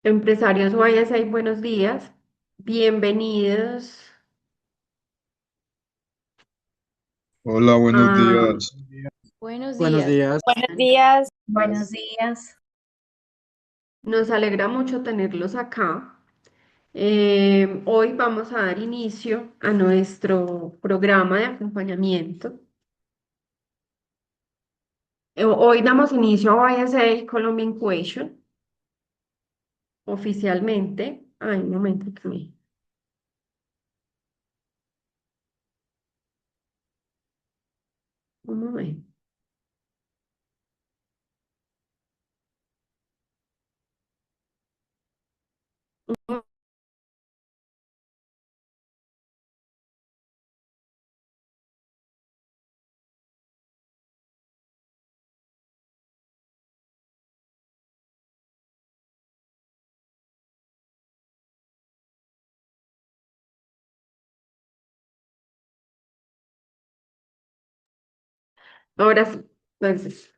Empresarios YSI, buenos días. Bienvenidos Hola, buenos a... días. Buenos Buenos días. días. Buenos días. Buenos días. Nos alegra mucho tenerlos acá. Hoy vamos a dar inicio a nuestro programa de acompañamiento. Hoy damos inicio a YSA Colombian Equation oficialmente. Ay, un momento, un momento. Ahora sí, entonces.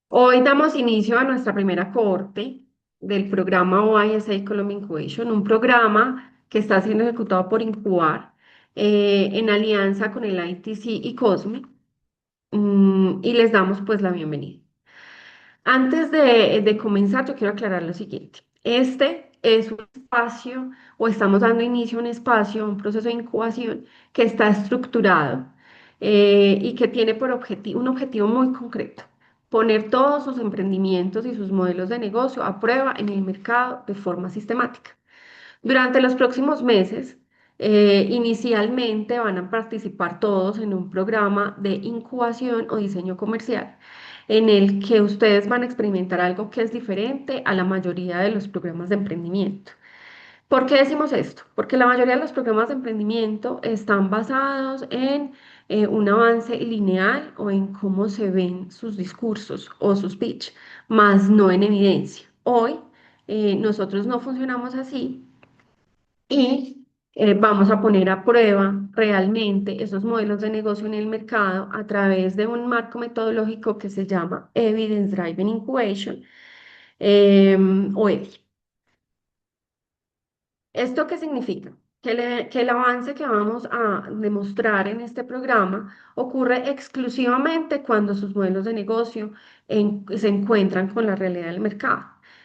Hoy damos inicio a nuestra primera cohorte del programa OISA Colombia Incubation, un programa que está siendo ejecutado por Incubar en alianza con el ITC y COSME, y les damos pues la bienvenida. Antes de comenzar, yo quiero aclarar lo siguiente. Este es un espacio, o estamos dando inicio a un espacio, un proceso de incubación que está estructurado y que tiene por objetivo, un objetivo muy concreto: poner todos sus emprendimientos y sus modelos de negocio a prueba en el mercado de forma sistemática. Durante los próximos meses, inicialmente van a participar todos en un programa de incubación o diseño comercial en el que ustedes van a experimentar algo que es diferente a la mayoría de los programas de emprendimiento. ¿Por qué decimos esto? Porque la mayoría de los programas de emprendimiento están basados en un avance lineal o en cómo se ven sus discursos o sus pitch, más no en evidencia. Hoy nosotros no funcionamos así y vamos a poner a prueba realmente esos modelos de negocio en el mercado a través de un marco metodológico que se llama Evidence Driven Incubation, o EDI. ¿Esto qué significa? Que el avance que vamos a demostrar en este programa ocurre exclusivamente cuando sus modelos de negocio se encuentran con la realidad del mercado.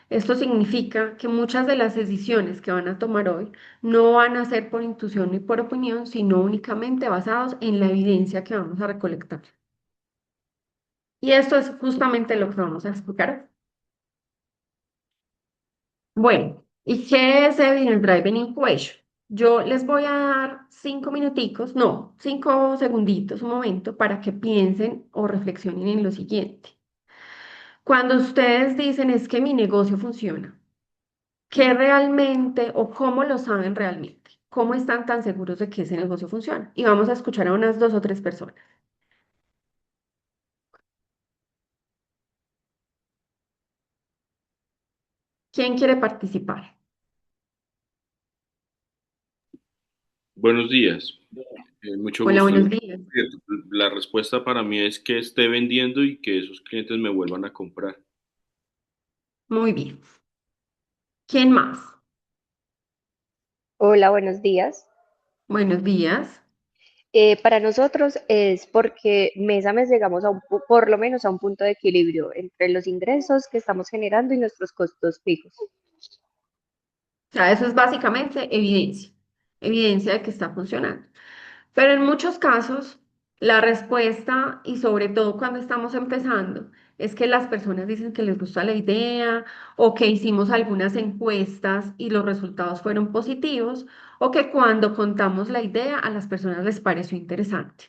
Esto significa que muchas de las decisiones que van a tomar hoy no van a ser por intuición ni por opinión, sino únicamente basados en la evidencia que vamos a recolectar. Y esto es justamente lo que vamos a explicar. Bueno, ¿y qué es Evidence Driven Innovation? Yo les voy a dar 5 minuticos, no, 5 segunditos, un momento, para que piensen o reflexionen en lo siguiente. Cuando ustedes dicen es que mi negocio funciona, ¿qué realmente o cómo lo saben realmente? ¿Cómo están tan seguros de que ese negocio funciona? Y vamos a escuchar a unas 2 o 3 personas. ¿Quién quiere participar? Buenos días, mucho Hola, gusto. buenos días. La respuesta para mí es que esté vendiendo y que esos clientes me vuelvan a comprar. Muy bien. ¿Quién más? Hola, buenos días. Buenos días. Para nosotros es porque mes a mes llegamos a por lo menos a un punto de equilibrio entre los ingresos que estamos generando y nuestros costos fijos. O sea, eso es básicamente evidencia, evidencia de que está funcionando. Pero en muchos casos, la respuesta, y sobre todo cuando estamos empezando, es que las personas dicen que les gusta la idea o que hicimos algunas encuestas y los resultados fueron positivos o que cuando contamos la idea a las personas les pareció interesante.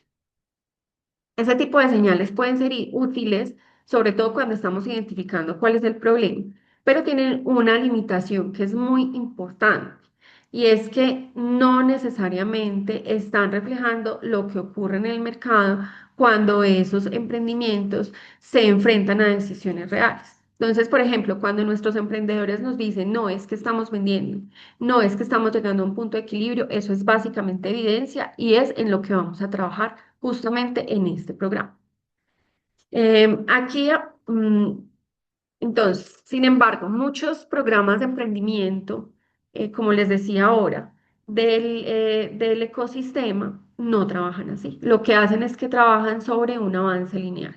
Ese tipo de señales pueden ser útiles, sobre todo cuando estamos identificando cuál es el problema, pero tienen una limitación que es muy importante, y es que no necesariamente están reflejando lo que ocurre en el mercado cuando esos emprendimientos se enfrentan a decisiones reales. Entonces, por ejemplo, cuando nuestros emprendedores nos dicen, no es que estamos vendiendo, no es que estamos llegando a un punto de equilibrio, eso es básicamente evidencia y es en lo que vamos a trabajar justamente en este programa. Aquí mm, Entonces, sin embargo, muchos programas de emprendimiento, como les decía ahora, del ecosistema, no trabajan así. Lo que hacen es que trabajan sobre un avance lineal.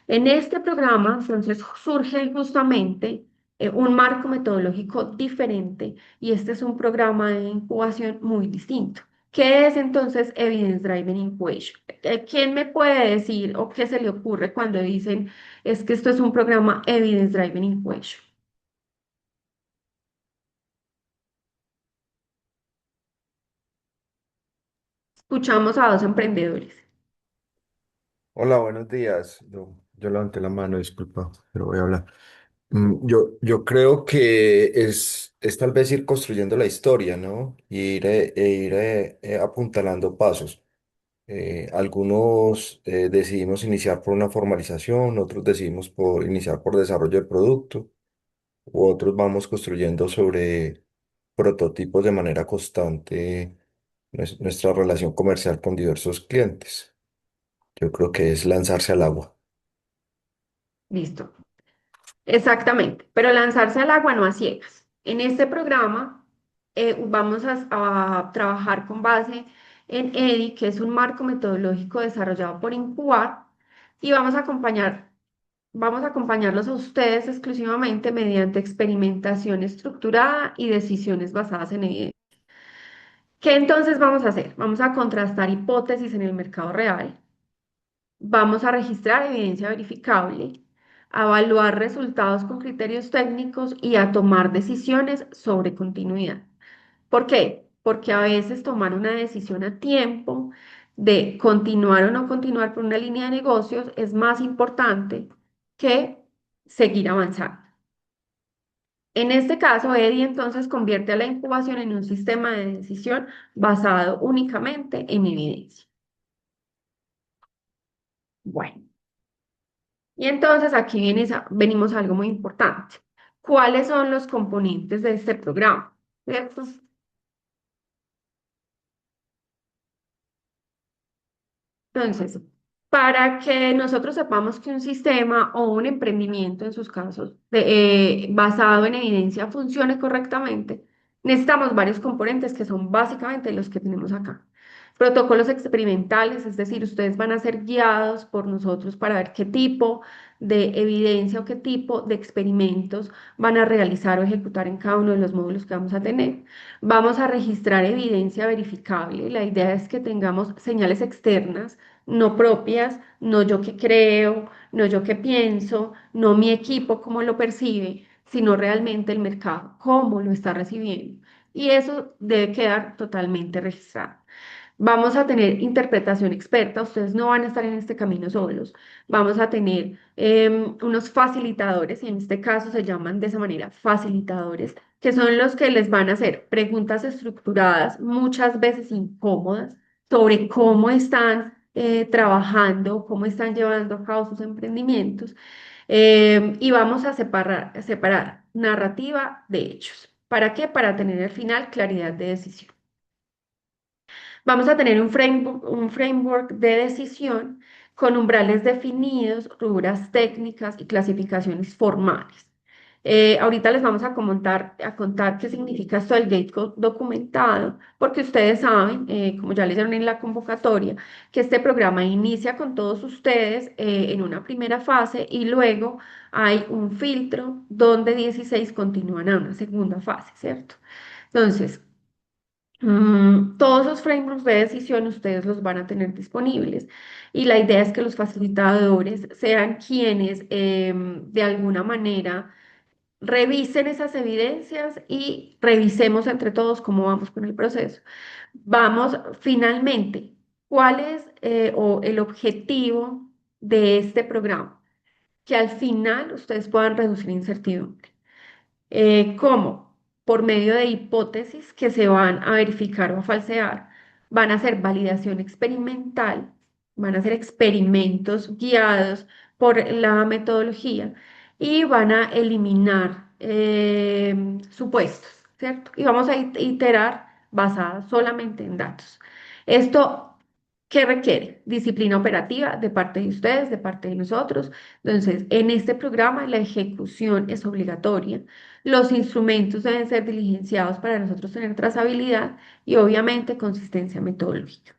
En este programa, entonces, surge justamente un marco metodológico diferente y este es un programa de incubación muy distinto. ¿Qué es entonces Evidence Driven Incubation? ¿Quién me puede decir o qué se le ocurre cuando dicen es que esto es un programa Evidence Driven Incubation? Escuchamos a dos emprendedores. Hola, buenos días. Yo levanté la mano, disculpa, pero voy a hablar. Yo creo que es tal vez ir construyendo la historia, ¿no? Ir apuntalando pasos. Algunos decidimos iniciar por una formalización, otros decidimos por iniciar por desarrollo del producto, u otros vamos construyendo sobre prototipos de manera constante nuestra relación comercial con diversos clientes. Yo creo que es lanzarse al agua. Listo. Exactamente, pero lanzarse al agua no a ciegas. En este programa vamos a trabajar con base en EDI, que es un marco metodológico desarrollado por Incubar, y vamos a acompañarlos a ustedes exclusivamente mediante experimentación estructurada y decisiones basadas en evidencia. ¿Qué entonces vamos a hacer? Vamos a contrastar hipótesis en el mercado real. Vamos a registrar evidencia verificable, a evaluar resultados con criterios técnicos y a tomar decisiones sobre continuidad. ¿Por qué? Porque a veces tomar una decisión a tiempo de continuar o no continuar por una línea de negocios es más importante que seguir avanzando. En este caso, EDI entonces convierte a la incubación en un sistema de decisión basado únicamente en evidencia. Bueno. Y entonces aquí venimos a algo muy importante. ¿Cuáles son los componentes de este programa? ¿Cierto? Entonces, para que nosotros sepamos que un sistema o un emprendimiento, en sus casos, basado en evidencia funcione correctamente, necesitamos varios componentes que son básicamente los que tenemos acá. Protocolos experimentales, es decir, ustedes van a ser guiados por nosotros para ver qué tipo de evidencia o qué tipo de experimentos van a realizar o ejecutar en cada uno de los módulos que vamos a tener. Vamos a registrar evidencia verificable. La idea es que tengamos señales externas no propias, no yo que creo, no yo que pienso, no mi equipo cómo lo percibe, sino realmente el mercado, cómo lo está recibiendo. Y eso debe quedar totalmente registrado. Vamos a tener interpretación experta, ustedes no van a estar en este camino solos. Vamos a tener unos facilitadores, y en este caso se llaman de esa manera facilitadores, que son los que les van a hacer preguntas estructuradas, muchas veces incómodas, sobre cómo están trabajando, cómo están llevando a cabo sus emprendimientos. Y vamos a separar narrativa de hechos. ¿Para qué? Para tener al final claridad de decisión. Vamos a tener un framework de decisión con umbrales definidos, rubras técnicas y clasificaciones formales. Ahorita les vamos a contar qué significa esto del documentado, porque ustedes saben, como ya leyeron en la convocatoria, que este programa inicia con todos ustedes en una primera fase y luego hay un filtro donde 16 continúan a una segunda fase, ¿cierto? Entonces, todos los frameworks de decisión ustedes los van a tener disponibles y la idea es que los facilitadores sean quienes de alguna manera revisen esas evidencias y revisemos entre todos cómo vamos con el proceso. Vamos finalmente, ¿cuál es o el objetivo de este programa? Que al final ustedes puedan reducir incertidumbre. ¿Cómo? Por medio de hipótesis que se van a verificar o a falsear, van a hacer validación experimental, van a hacer experimentos guiados por la metodología y van a eliminar supuestos, ¿cierto? Y vamos a iterar basada solamente en datos. Esto ¿Qué requiere? Disciplina operativa de parte de ustedes, de parte de nosotros. Entonces, en este programa la ejecución es obligatoria. Los instrumentos deben ser diligenciados para nosotros tener trazabilidad y obviamente consistencia metodológica.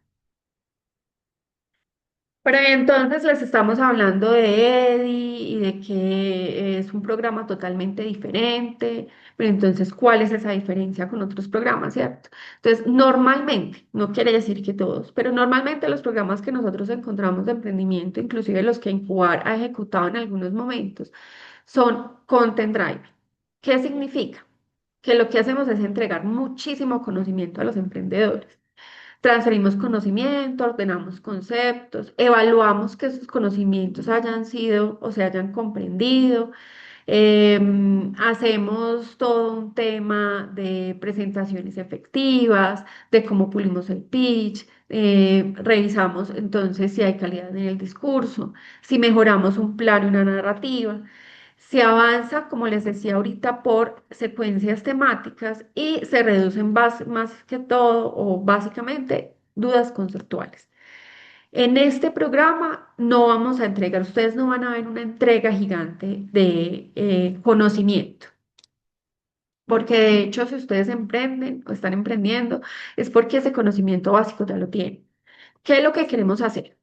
Pero entonces les estamos hablando de EDI y de que es un programa totalmente diferente, pero entonces, ¿cuál es esa diferencia con otros programas, cierto? Entonces, normalmente, no quiere decir que todos, pero normalmente los programas que nosotros encontramos de emprendimiento, inclusive los que Incubar ha ejecutado en algunos momentos, son Content Drive. ¿Qué significa? Que lo que hacemos es entregar muchísimo conocimiento a los emprendedores. Transferimos conocimiento, ordenamos conceptos, evaluamos que esos conocimientos hayan sido o se hayan comprendido. Hacemos todo un tema de presentaciones efectivas, de cómo pulimos el pitch, revisamos entonces si hay calidad en el discurso, si mejoramos un plano y una narrativa. Se avanza, como les decía ahorita, por secuencias temáticas y se reducen más que todo o básicamente dudas conceptuales. En este programa no vamos a entregar, ustedes no van a ver una entrega gigante de conocimiento, porque de hecho si ustedes emprenden o están emprendiendo es porque ese conocimiento básico ya lo tienen. ¿Qué es lo que queremos hacer?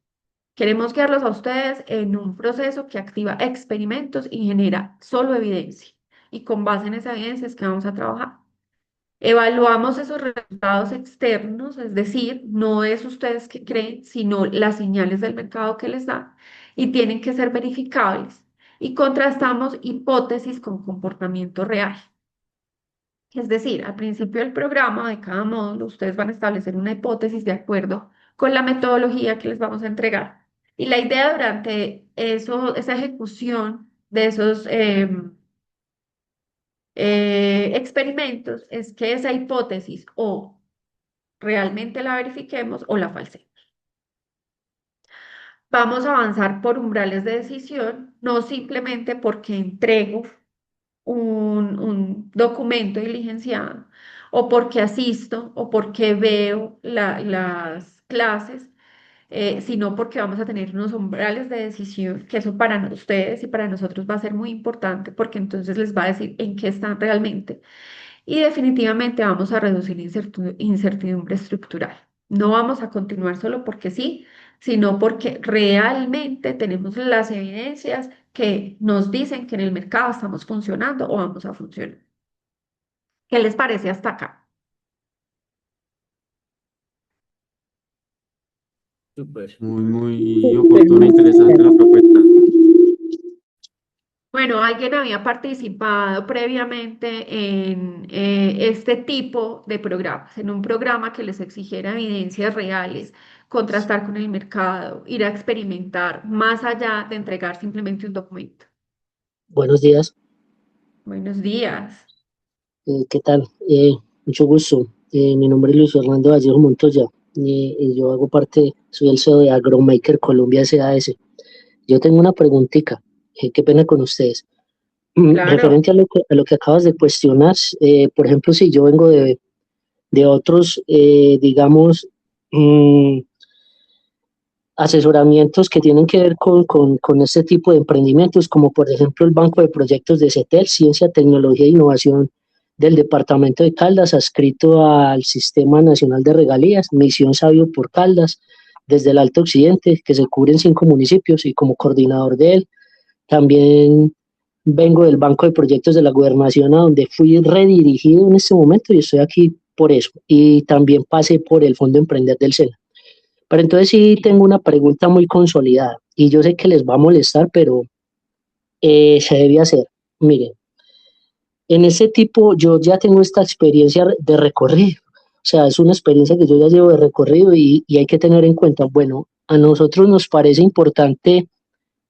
Queremos guiarlos a ustedes en un proceso que activa experimentos y genera solo evidencia. Y con base en esa evidencia es que vamos a trabajar. Evaluamos esos resultados externos, es decir, no es ustedes que creen, sino las señales del mercado que les da y tienen que ser verificables. Y contrastamos hipótesis con comportamiento real. Es decir, al principio del programa de cada módulo, ustedes van a establecer una hipótesis de acuerdo con la metodología que les vamos a entregar. Y la idea durante esa ejecución de esos experimentos es que esa hipótesis o realmente la verifiquemos o la falsemos. Vamos a avanzar por umbrales de decisión, no simplemente porque entrego un documento diligenciado o porque asisto o porque veo las clases, sino porque vamos a tener unos umbrales de decisión, que eso para ustedes y para nosotros va a ser muy importante porque entonces les va a decir en qué están realmente. Y definitivamente vamos a reducir incertidumbre estructural. No vamos a continuar solo porque sí, sino porque realmente tenemos las evidencias que nos dicen que en el mercado estamos funcionando o vamos a funcionar. ¿Qué les parece hasta acá? Súper. Muy oportuna e interesante la propuesta. Bueno, alguien había participado previamente en este tipo de programas, en un programa que les exigiera evidencias reales, contrastar con el mercado, ir a experimentar, más allá de entregar simplemente un documento. Buenos días, Buenos días. ¿qué tal? Mucho gusto. Mi nombre es Luis Fernando Vallejo Montoya y yo hago parte, soy el CEO de Agromaker Colombia SAS. Yo tengo una preguntita, qué pena con ustedes. Claro. Referente a lo que acabas de cuestionar, por ejemplo, si yo vengo de otros, digamos, asesoramientos que tienen que ver con este tipo de emprendimientos, como por ejemplo el Banco de Proyectos de CETEL, Ciencia, Tecnología e Innovación del Departamento de Caldas, adscrito al Sistema Nacional de Regalías, Misión Sabio por Caldas, desde el Alto Occidente, que se cubren 5 municipios, y como coordinador de él. También vengo del Banco de Proyectos de la Gobernación, a donde fui redirigido en este momento y estoy aquí por eso. Y también pasé por el Fondo Emprender del SENA. Pero entonces sí tengo una pregunta muy consolidada y yo sé que les va a molestar, pero se debe hacer. Miren, en ese tipo yo ya tengo esta experiencia de recorrido, o sea, es una experiencia que yo ya llevo de recorrido y hay que tener en cuenta, bueno, a nosotros nos parece importante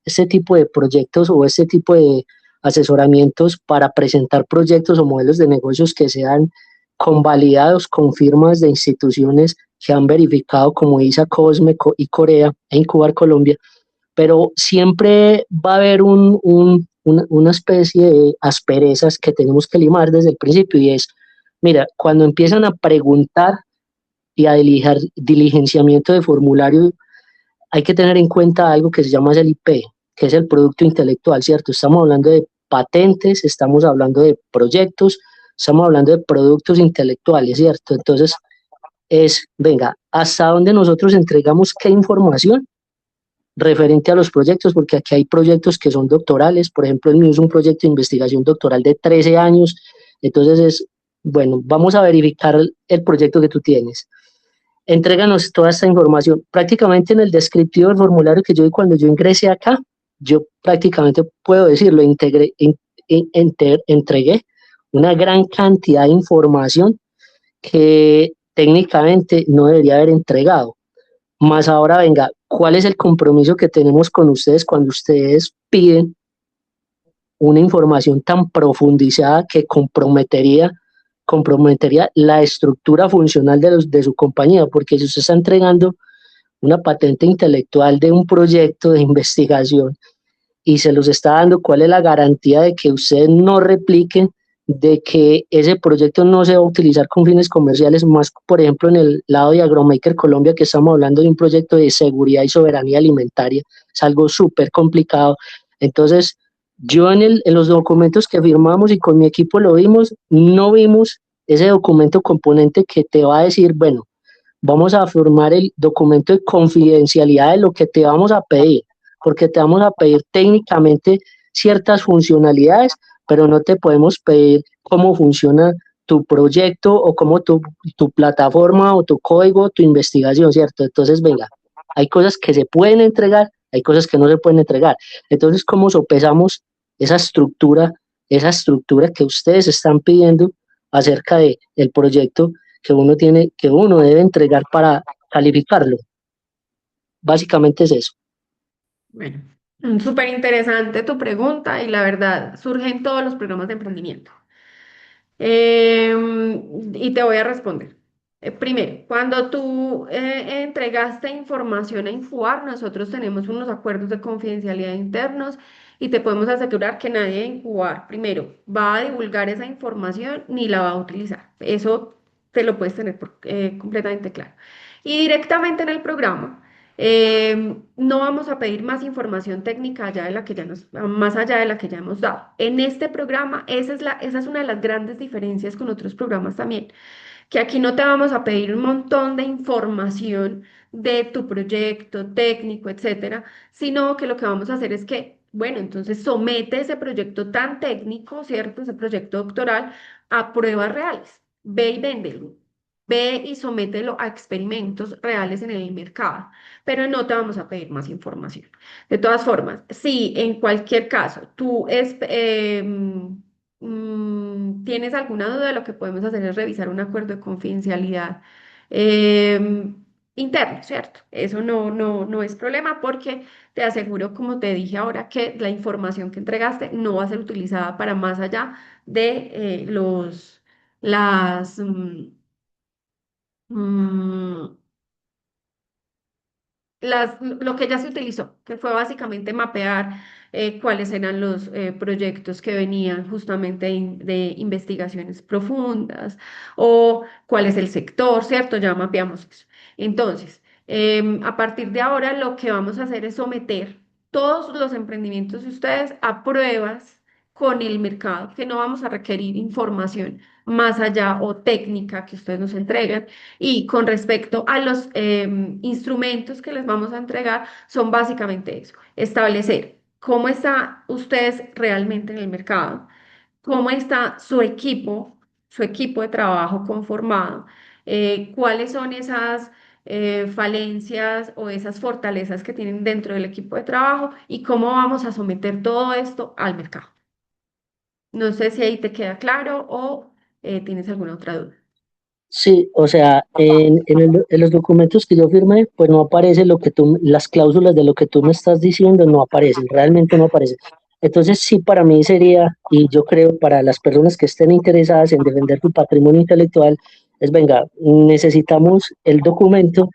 este tipo de proyectos o este tipo de asesoramientos para presentar proyectos o modelos de negocios que sean convalidados con firmas de instituciones que han verificado como ISA, COSME y Corea e Incubar Colombia, pero siempre va a haber una especie de asperezas que tenemos que limar desde el principio y es, mira, cuando empiezan a preguntar y a diligenciamiento de formulario, hay que tener en cuenta algo que se llama el IP, que es el producto intelectual, ¿cierto? Estamos hablando de patentes, estamos hablando de proyectos, estamos hablando de productos intelectuales, ¿cierto? Entonces, venga, ¿hasta dónde nosotros entregamos qué información referente a los proyectos? Porque aquí hay proyectos que son doctorales, por ejemplo, el mío es un proyecto de investigación doctoral de 13 años, entonces bueno, vamos a verificar el proyecto que tú tienes. Entréganos toda esta información. Prácticamente en el descriptivo del formulario que yo di cuando yo ingresé acá, yo prácticamente puedo decirlo, entregué una gran cantidad de información que técnicamente no debería haber entregado. Más ahora, venga, ¿cuál es el compromiso que tenemos con ustedes cuando ustedes piden una información tan profundizada que comprometería la estructura funcional de su compañía? Porque si usted está entregando una patente intelectual de un proyecto de investigación y se los está dando, ¿cuál es la garantía de que ustedes no repliquen, de que ese proyecto no se va a utilizar con fines comerciales? Más, por ejemplo, en el lado de Agromaker Colombia, que estamos hablando de un proyecto de seguridad y soberanía alimentaria, es algo súper complicado. Entonces, yo en los documentos que firmamos y con mi equipo lo vimos, no vimos ese documento componente que te va a decir, bueno, vamos a firmar el documento de confidencialidad de lo que te vamos a pedir, porque te vamos a pedir técnicamente ciertas funcionalidades, pero no te podemos pedir cómo funciona tu proyecto o cómo tu plataforma o tu código, tu investigación, ¿cierto? Entonces, venga, hay cosas que se pueden entregar, hay cosas que no se pueden entregar. Entonces, ¿cómo sopesamos esa estructura que ustedes están pidiendo acerca del proyecto que uno debe entregar para calificarlo? Básicamente es eso. Bueno, súper interesante tu pregunta y la verdad surge en todos los programas de emprendimiento. Y te voy a responder. Primero, cuando tú entregaste información a Infoar, nosotros tenemos unos acuerdos de confidencialidad internos y te podemos asegurar que nadie de Infoar, primero, va a divulgar esa información ni la va a utilizar. Eso te lo puedes tener completamente claro. Y directamente en el programa. No vamos a pedir más información técnica más allá de la que ya hemos dado. En este programa, esa es una de las grandes diferencias con otros programas también, que aquí no te vamos a pedir un montón de información de tu proyecto técnico, etcétera, sino que lo que vamos a hacer es que, bueno, entonces somete ese proyecto tan técnico, ¿cierto? Ese proyecto doctoral a pruebas reales. Ve y véndelo. Ve y somételo a experimentos reales en el mercado, pero no te vamos a pedir más información. De todas formas, si en cualquier caso tienes alguna duda, lo que podemos hacer es revisar un acuerdo de confidencialidad interno, ¿cierto? Eso no es problema porque te aseguro, como te dije ahora, que la información que entregaste no va a ser utilizada para más allá de las... mm, lo que ya se utilizó, que fue básicamente mapear cuáles eran los proyectos que venían justamente de investigaciones profundas o cuál es el sector, ¿cierto? Ya mapeamos eso. Entonces, a partir de ahora lo que vamos a hacer es someter todos los emprendimientos de ustedes a pruebas con el mercado, que no vamos a requerir información más allá o técnica que ustedes nos entreguen. Y con respecto a los instrumentos que les vamos a entregar, son básicamente eso, establecer cómo está ustedes realmente en el mercado, cómo está su equipo de trabajo conformado, cuáles son esas falencias o esas fortalezas que tienen dentro del equipo de trabajo y cómo vamos a someter todo esto al mercado. No sé si ahí te queda claro o tienes alguna otra duda. Sí, o sea, en los documentos que yo firmé, pues no aparece las cláusulas de lo que tú me estás diciendo, no aparecen, realmente no aparecen. Entonces sí, para mí sería, y yo creo para las personas que estén interesadas en defender tu patrimonio intelectual, venga, necesitamos el documento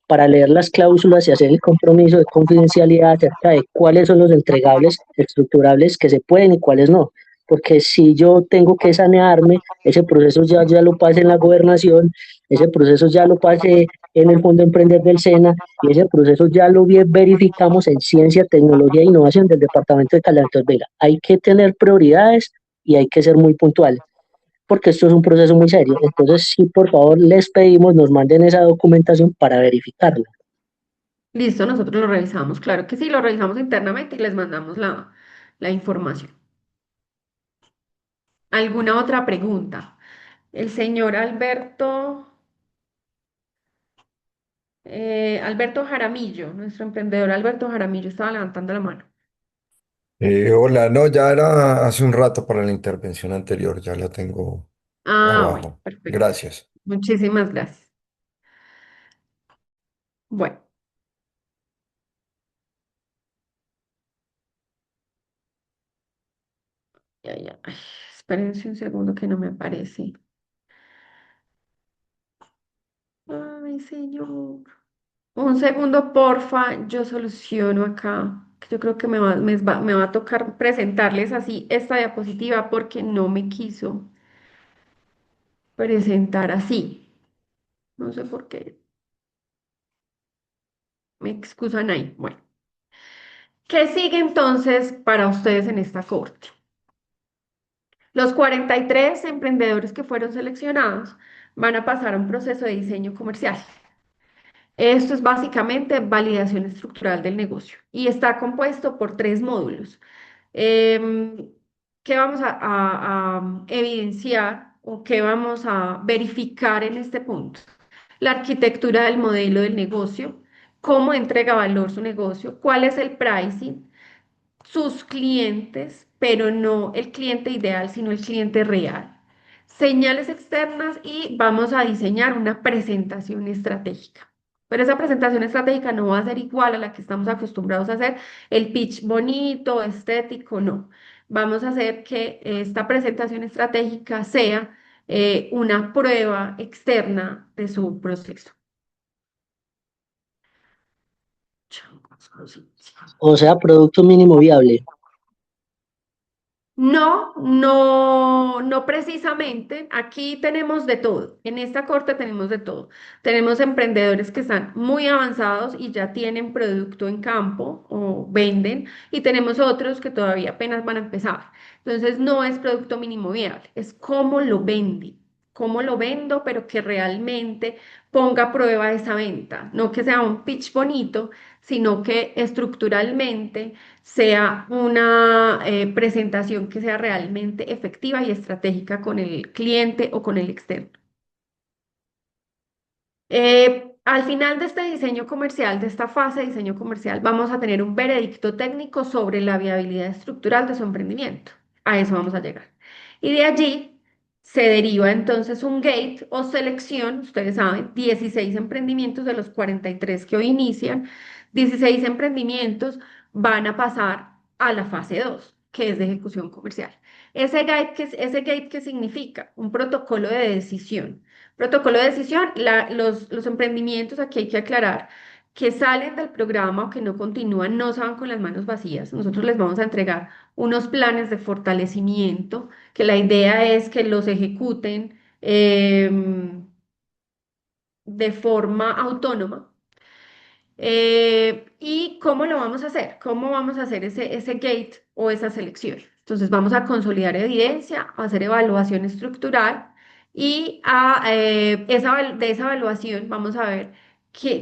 para leer las cláusulas y hacer el compromiso de confidencialidad acerca de cuáles son los entregables estructurables que se pueden y cuáles no. porque si yo tengo que sanearme, ese proceso ya lo pasé en la gobernación, ese proceso ya lo pasé en el Fondo Emprender del SENA y ese proceso ya lo verificamos en Ciencia, Tecnología e Innovación del Departamento de Calidad. Entonces, venga, hay que tener prioridades y hay que ser muy puntuales, porque esto es un proceso muy serio. Entonces, sí, por favor, les pedimos nos manden esa documentación para verificarla. Listo, nosotros lo revisamos, claro que sí, lo revisamos internamente y les mandamos la información. ¿Alguna otra pregunta? El señor Alberto Jaramillo, nuestro emprendedor Alberto Jaramillo, estaba levantando la mano. Hola, no, ya era hace un rato para la intervención anterior, ya la tengo Ah, bueno, abajo. perfecto. Gracias. Muchísimas gracias. Bueno, ya. Ay, espérense un segundo que no me aparece. Ay, señor. Un segundo, porfa, yo soluciono acá. Que Yo creo que me va a tocar presentarles así esta diapositiva porque no me quiso presentar así. No sé por qué. Me excusan ahí. Bueno, ¿qué sigue entonces para ustedes en esta corte? Los 43 emprendedores que fueron seleccionados van a pasar a un proceso de diseño comercial. Esto es básicamente validación estructural del negocio y está compuesto por tres módulos. Em, ¿Qué vamos a evidenciar o qué vamos a verificar en este punto? La arquitectura del modelo del negocio, cómo entrega valor su negocio, cuál es el pricing, sus clientes, pero no el cliente ideal, sino el cliente real. Señales externas y vamos a diseñar una presentación estratégica. Pero esa presentación estratégica no va a ser igual a la que estamos acostumbrados a hacer, el pitch bonito, estético, no. Vamos a hacer que esta presentación estratégica sea una prueba externa de su proceso. O sea, producto mínimo viable. No precisamente. Aquí tenemos de todo. En esta corte tenemos de todo. Tenemos emprendedores que están muy avanzados y ya tienen producto en campo o venden, y tenemos otros que todavía apenas van a empezar. Entonces, no es producto mínimo viable, es cómo lo vende, cómo lo vendo, pero que realmente ponga a prueba esa venta. No que sea un pitch bonito, sino que estructuralmente sea una presentación que sea realmente efectiva y estratégica con el cliente o con el externo. Al final de este diseño comercial, de esta fase de diseño comercial, vamos a tener un veredicto técnico sobre la viabilidad estructural de su emprendimiento. A eso vamos a llegar. Y de allí se deriva entonces un gate o selección, ustedes saben, 16 emprendimientos de los 43 que hoy inician, 16 emprendimientos van a pasar a la fase 2, que es de ejecución comercial. Ese gate, ¿qué significa? Un protocolo de decisión. Protocolo de decisión, los emprendimientos, aquí hay que aclarar, que salen del programa o que no continúan, no se van con las manos vacías. Nosotros les vamos a entregar unos planes de fortalecimiento, que la idea es que los ejecuten de forma autónoma. ¿Y cómo lo vamos a hacer? ¿Cómo vamos a hacer ese gate o esa selección? Entonces vamos a consolidar evidencia, a hacer evaluación estructural y de esa evaluación vamos a ver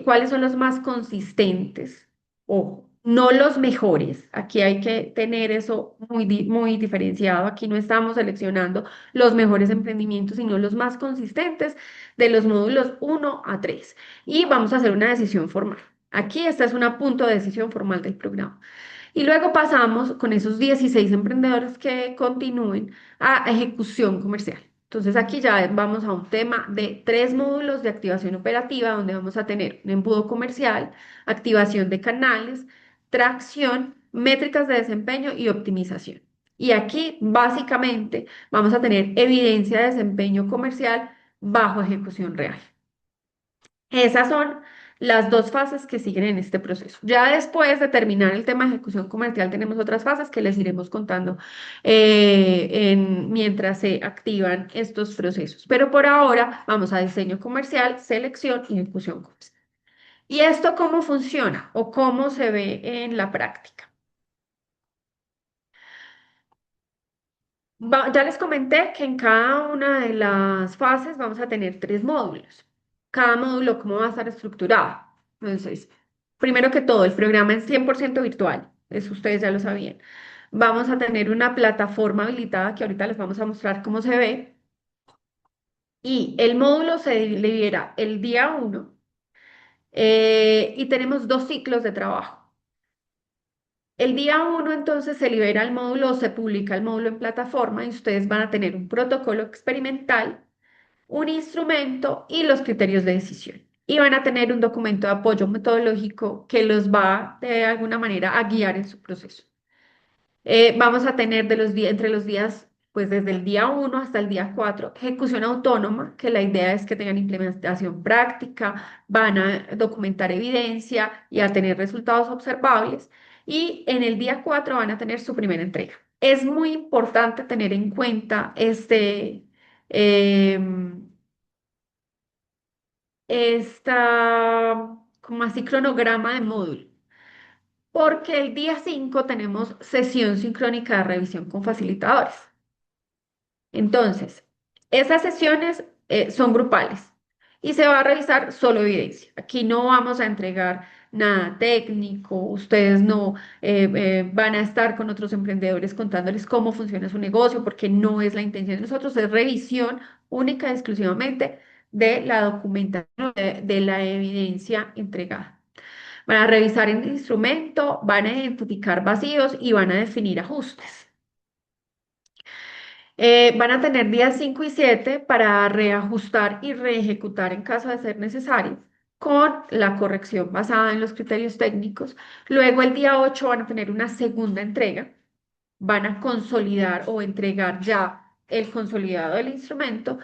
cuáles son los más consistentes. Ojo, no los mejores. Aquí hay que tener eso muy diferenciado. Aquí no estamos seleccionando los mejores emprendimientos, sino los más consistentes de los módulos 1 a 3. Y vamos a hacer una decisión formal. Aquí esta es una punto de decisión formal del programa. Y luego pasamos con esos 16 emprendedores que continúen a ejecución comercial. Entonces aquí ya vamos a un tema de 3 módulos de activación operativa donde vamos a tener un embudo comercial, activación de canales, tracción, métricas de desempeño y optimización. Y aquí básicamente vamos a tener evidencia de desempeño comercial bajo ejecución real. Esas son las dos fases que siguen en este proceso. Ya después de terminar el tema de ejecución comercial, tenemos otras fases que les iremos contando mientras se activan estos procesos. Pero por ahora vamos a diseño comercial, selección y ejecución comercial. ¿Y esto cómo funciona o cómo se ve en la práctica? Ya les comenté que en cada una de las fases vamos a tener tres módulos. Cada módulo, ¿cómo va a estar estructurado? Entonces, primero que todo, el programa es 100% virtual. Eso ustedes ya lo sabían. Vamos a tener una plataforma habilitada que ahorita les vamos a mostrar cómo se ve. Y el módulo se libera el día 1 y tenemos dos ciclos de trabajo. El día 1 entonces se libera el módulo o se publica el módulo en plataforma y ustedes van a tener un protocolo experimental, un instrumento y los criterios de decisión. Y van a tener un documento de apoyo metodológico que los va de alguna manera a guiar en su proceso. Vamos a tener entre los días, pues desde el día 1 hasta el día 4 ejecución autónoma, que la idea es que tengan implementación práctica, van a documentar evidencia y a tener resultados observables. Y en el día 4 van a tener su primera entrega. Es muy importante tener en cuenta em, como así, cronograma de módulo porque el día 5 tenemos sesión sincrónica de revisión con facilitadores. Entonces, esas sesiones son grupales y se va a revisar solo evidencia. Aquí no vamos a entregar nada técnico, ustedes no van a estar con otros emprendedores contándoles cómo funciona su negocio, porque no es la intención de nosotros, es revisión única y exclusivamente de la documentación, de la evidencia entregada. Van a revisar el instrumento, van a identificar vacíos y van a definir ajustes. Van a tener días 5 y 7 para reajustar y reejecutar en caso de ser necesario, con la corrección basada en los criterios técnicos. Luego el día 8 van a tener una segunda entrega, van a consolidar o entregar ya el consolidado del instrumento.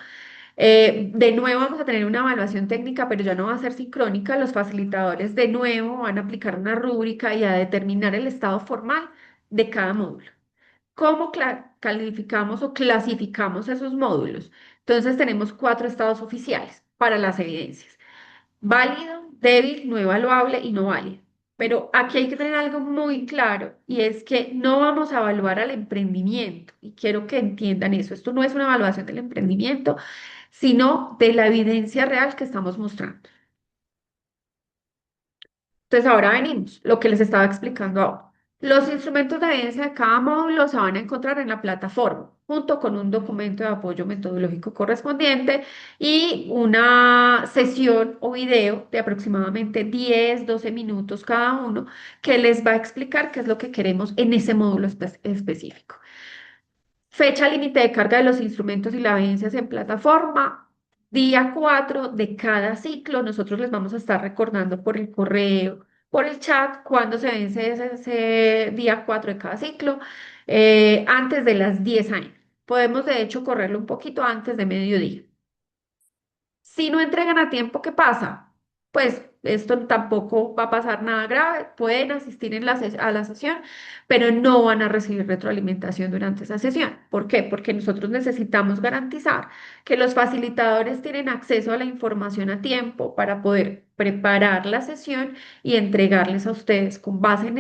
De nuevo vamos a tener una evaluación técnica, pero ya no va a ser sincrónica. Los facilitadores de nuevo van a aplicar una rúbrica y a determinar el estado formal de cada módulo. ¿Cómo calificamos o clasificamos esos módulos? Entonces tenemos cuatro estados oficiales para las evidencias. Válido, débil, no evaluable y no válido. Pero aquí hay que tener algo muy claro y es que no vamos a evaluar al emprendimiento. Y quiero que entiendan eso. Esto no es una evaluación del emprendimiento, sino de la evidencia real que estamos mostrando. Entonces ahora venimos, lo que les estaba explicando ahora. Los instrumentos de evidencia de cada módulo se van a encontrar en la plataforma, junto con un documento de apoyo metodológico correspondiente y una sesión o video de aproximadamente 10-12 minutos cada uno que les va a explicar qué es lo que queremos en ese módulo específico. Fecha límite de carga de los instrumentos y las evidencias en plataforma. Día 4 de cada ciclo. Nosotros les vamos a estar recordando por el correo, por el chat, cuándo se vence ese día 4 de cada ciclo, antes de las 10 a.m. Podemos, de hecho, correrlo un poquito antes de mediodía. Si no entregan a tiempo, ¿qué pasa? Pues esto tampoco va a pasar nada grave, pueden asistir a la sesión, pero no van a recibir retroalimentación durante esa sesión. ¿Por qué? Porque nosotros necesitamos garantizar que los facilitadores tienen acceso a la información a tiempo para poder preparar la sesión y entregarles a ustedes con base en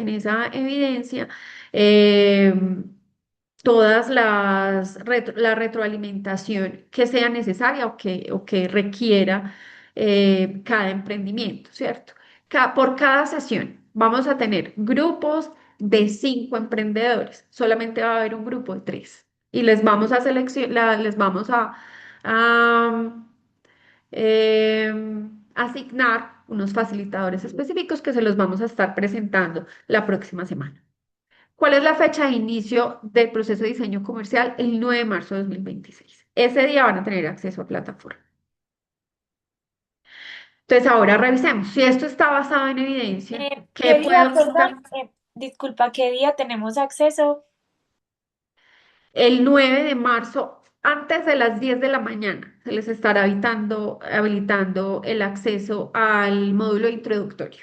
esa evidencia. eh, Todas la retroalimentación que sea necesaria o que requiera cada emprendimiento, ¿cierto? Por cada sesión vamos a tener grupos de 5 emprendedores, solamente va a haber un grupo de 3 y les vamos a a, asignar unos facilitadores específicos que se los vamos a estar presentando la próxima semana. ¿Cuál es la fecha de inicio del proceso de diseño comercial? El 9 de marzo de 2026. Ese día van a tener acceso a plataforma. Entonces, ahora revisemos. Si esto está basado en evidencia, ¿qué ¿Qué día, puedo contar? perdón? Disculpa, ¿qué día tenemos acceso? El 9 de marzo antes de las 10 de la mañana se les estará habilitando el acceso al módulo introductorio.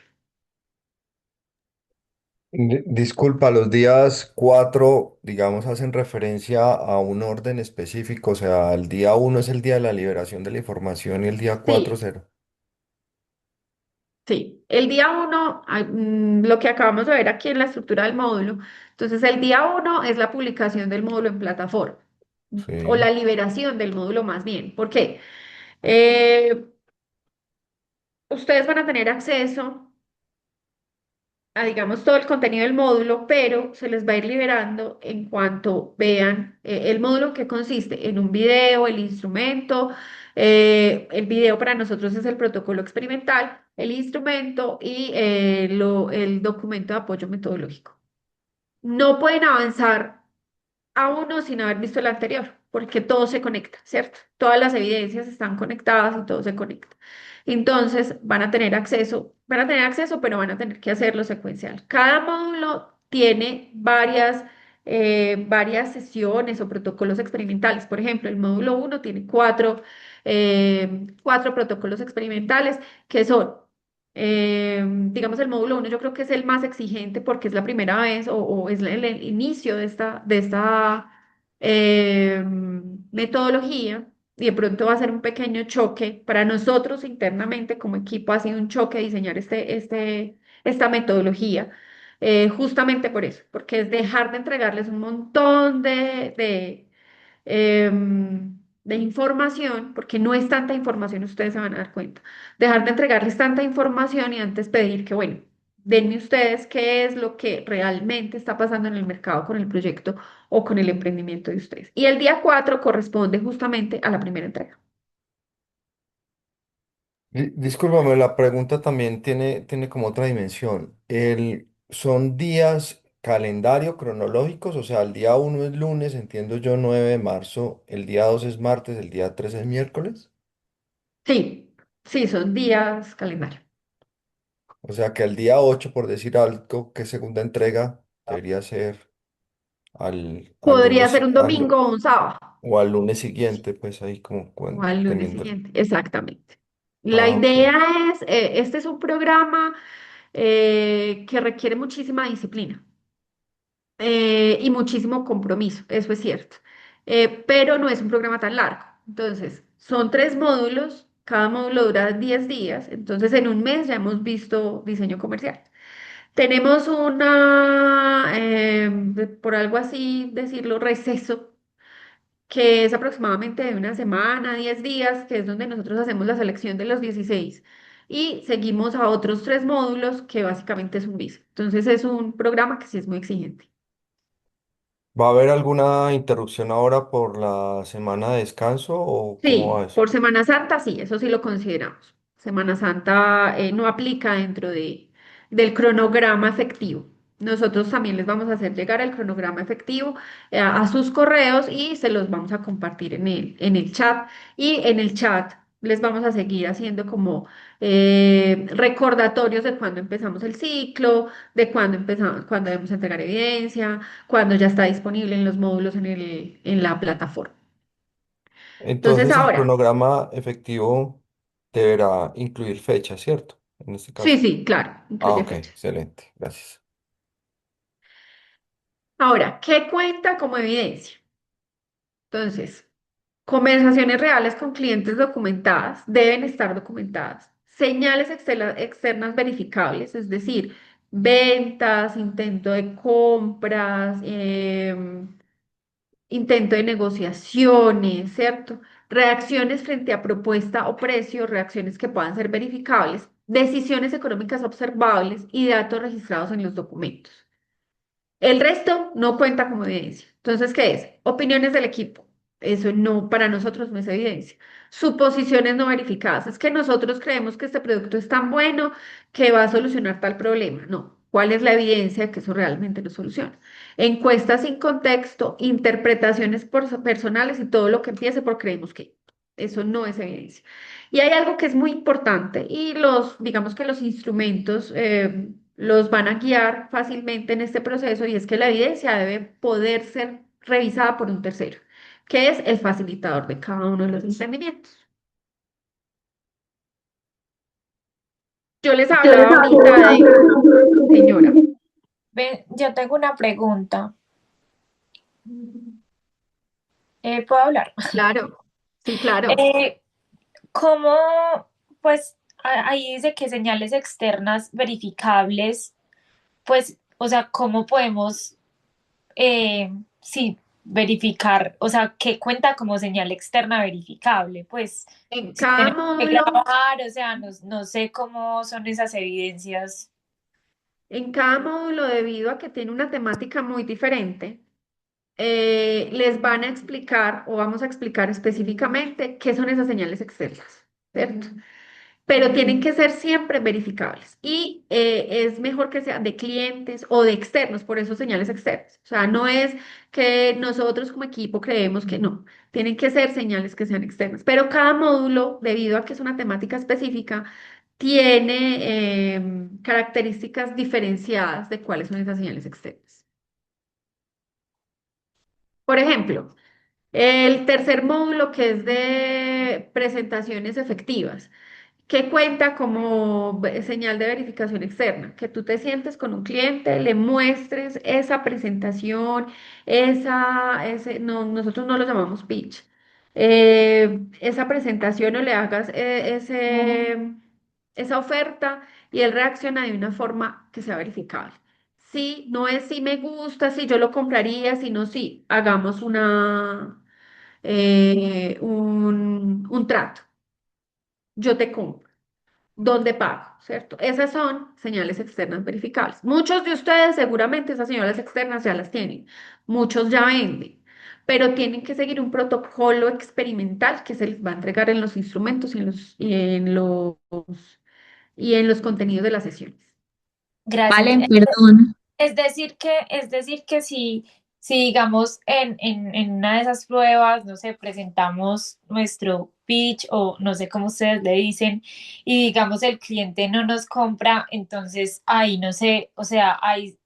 Disculpa, los días 4, digamos, hacen referencia a un orden específico, o sea, el día 1 es el día de la liberación de la información y el día 4 Sí, será. sí. El día uno, lo que acabamos de ver aquí en la estructura del módulo, entonces el día uno es la publicación del módulo en plataforma o Sí. la liberación del módulo más bien. ¿Por qué? Eh, Ustedes van a tener acceso a, digamos, todo el contenido del módulo, pero se les va a ir liberando en cuanto vean el módulo que consiste en un video, el instrumento, el video para nosotros es el protocolo experimental, el instrumento y el documento de apoyo metodológico. No pueden avanzar a uno sin haber visto el anterior, porque todo se conecta, ¿cierto? Todas las evidencias están conectadas y todo se conecta. Entonces van a tener acceso, pero van a tener que hacerlo secuencial. Cada módulo tiene varias sesiones o protocolos experimentales. Por ejemplo, el módulo uno tiene cuatro protocolos experimentales que son digamos, el módulo uno yo creo que es el más exigente porque es la primera vez o es el inicio de esta metodología y de pronto va a ser un pequeño choque para nosotros internamente como equipo, ha sido un choque diseñar esta metodología. Justamente por eso, porque es dejar de entregarles un montón de información, porque no es tanta información, ustedes se van a dar cuenta. Dejar de entregarles tanta información y antes pedir que, bueno, denme ustedes qué es lo que realmente está pasando en el mercado con el proyecto o con el emprendimiento de ustedes. Y el día 4 corresponde justamente a la primera entrega. Discúlpame, la pregunta también tiene como otra dimensión. ¿Son días calendario cronológicos? O sea, el día 1 es lunes, entiendo yo, 9 de marzo, el día 2 es martes, el día 3 es miércoles. Sí, sí, son días calendario. O sea, que el día 8, por decir algo, que es segunda entrega, debería ser al Podría lunes, ser un domingo o un sábado o al lunes siguiente, pues ahí como o al lunes teniendo. siguiente, exactamente. La Ah, ok. idea es, este es un programa que requiere muchísima disciplina y muchísimo compromiso, eso es cierto. Pero no es un programa tan largo. Entonces, son 3 módulos, cada módulo dura 10 días, entonces en un mes ya hemos visto diseño comercial. Tenemos por algo así decirlo, receso, que es aproximadamente de una semana, 10 días, que es donde nosotros hacemos la selección de los 16 y seguimos a otros 3 módulos que básicamente es un bis. Entonces es un programa que sí es muy exigente. ¿Va a haber alguna interrupción ahora por la semana de descanso o cómo va Sí, eso? por Semana Santa sí, eso sí lo consideramos. Semana Santa no aplica dentro del cronograma efectivo. Nosotros también les vamos a hacer llegar el cronograma efectivo a sus correos y se los vamos a compartir en el chat. Y en el chat les vamos a seguir haciendo como recordatorios de cuándo empezamos el ciclo, de cuándo empezamos, cuándo debemos entregar evidencia, cuándo ya está disponible en los módulos en la plataforma. Entonces Entonces el ahora. cronograma efectivo deberá incluir fecha, ¿cierto? En este Sí, caso. sí, claro, Ah, incluye ok, fecha. excelente, gracias. Ahora, ¿qué cuenta como evidencia? Entonces, conversaciones reales con clientes documentadas deben estar documentadas. Señales externas verificables, es decir, ventas, intento de compras, intento de negociaciones, ¿cierto? Reacciones frente a propuesta o precio, reacciones que puedan ser verificables, decisiones económicas observables y datos registrados en los documentos. El resto no cuenta como evidencia. Entonces, ¿qué es? Opiniones del equipo. Eso no, para nosotros no es evidencia. Suposiciones no verificadas. Es que nosotros creemos que este producto es tan bueno que va a solucionar tal problema. No. ¿Cuál es la evidencia de que eso realmente lo soluciona? Encuestas sin contexto, interpretaciones personales y todo lo que empiece por creemos que. Eso no es evidencia. Y hay algo que es muy importante y digamos que los instrumentos los van a guiar fácilmente en este proceso y es que la evidencia debe poder ser revisada por un tercero. que es el facilitador de cada uno de los emprendimientos. Yo les hablaba ahorita de, señora, Ven, yo tengo una pregunta. ¿Puedo hablar? claro, sí, claro. Eh, ¿Cómo, pues, ahí dice que señales externas verificables, pues, o sea, cómo podemos, sí, verificar, o sea, qué cuenta como señal externa verificable? Pues, En si cada tenemos que módulo, grabar, o sea, no sé cómo son esas evidencias. en cada módulo, debido a que tiene una temática muy diferente, les van a explicar o vamos a explicar específicamente qué son esas señales externas, ¿cierto? Pero tienen que ser siempre verificables y es mejor que sean de clientes o de externos, por eso señales externas. O sea, no es que nosotros como equipo creemos que no, tienen que ser señales que sean externas, pero cada módulo, debido a que es una temática específica, tiene características diferenciadas de cuáles son esas señales externas. Por ejemplo, el tercer módulo que es de presentaciones efectivas, que cuenta como señal de verificación externa, que tú te sientes con un cliente, le muestres esa presentación, no, nosotros no lo llamamos pitch, esa presentación o le hagas esa oferta y él reacciona de una forma que sea verificable. Sí, no es si me gusta, si yo lo compraría, sino sí, hagamos un trato. Yo te compro. ¿Dónde pago? ¿Cierto? Esas son señales externas verificables. Muchos de ustedes seguramente esas señales externas ya las tienen. Muchos ya venden, pero tienen que seguir un protocolo experimental que se les va a entregar en los instrumentos y en los contenidos de las sesiones. Gracias. Valen, perdón. Es decir que si digamos en una de esas pruebas, no sé, presentamos nuestro pitch o no sé cómo ustedes le dicen, y digamos el cliente no nos compra, entonces ahí no sé, o sea, ahí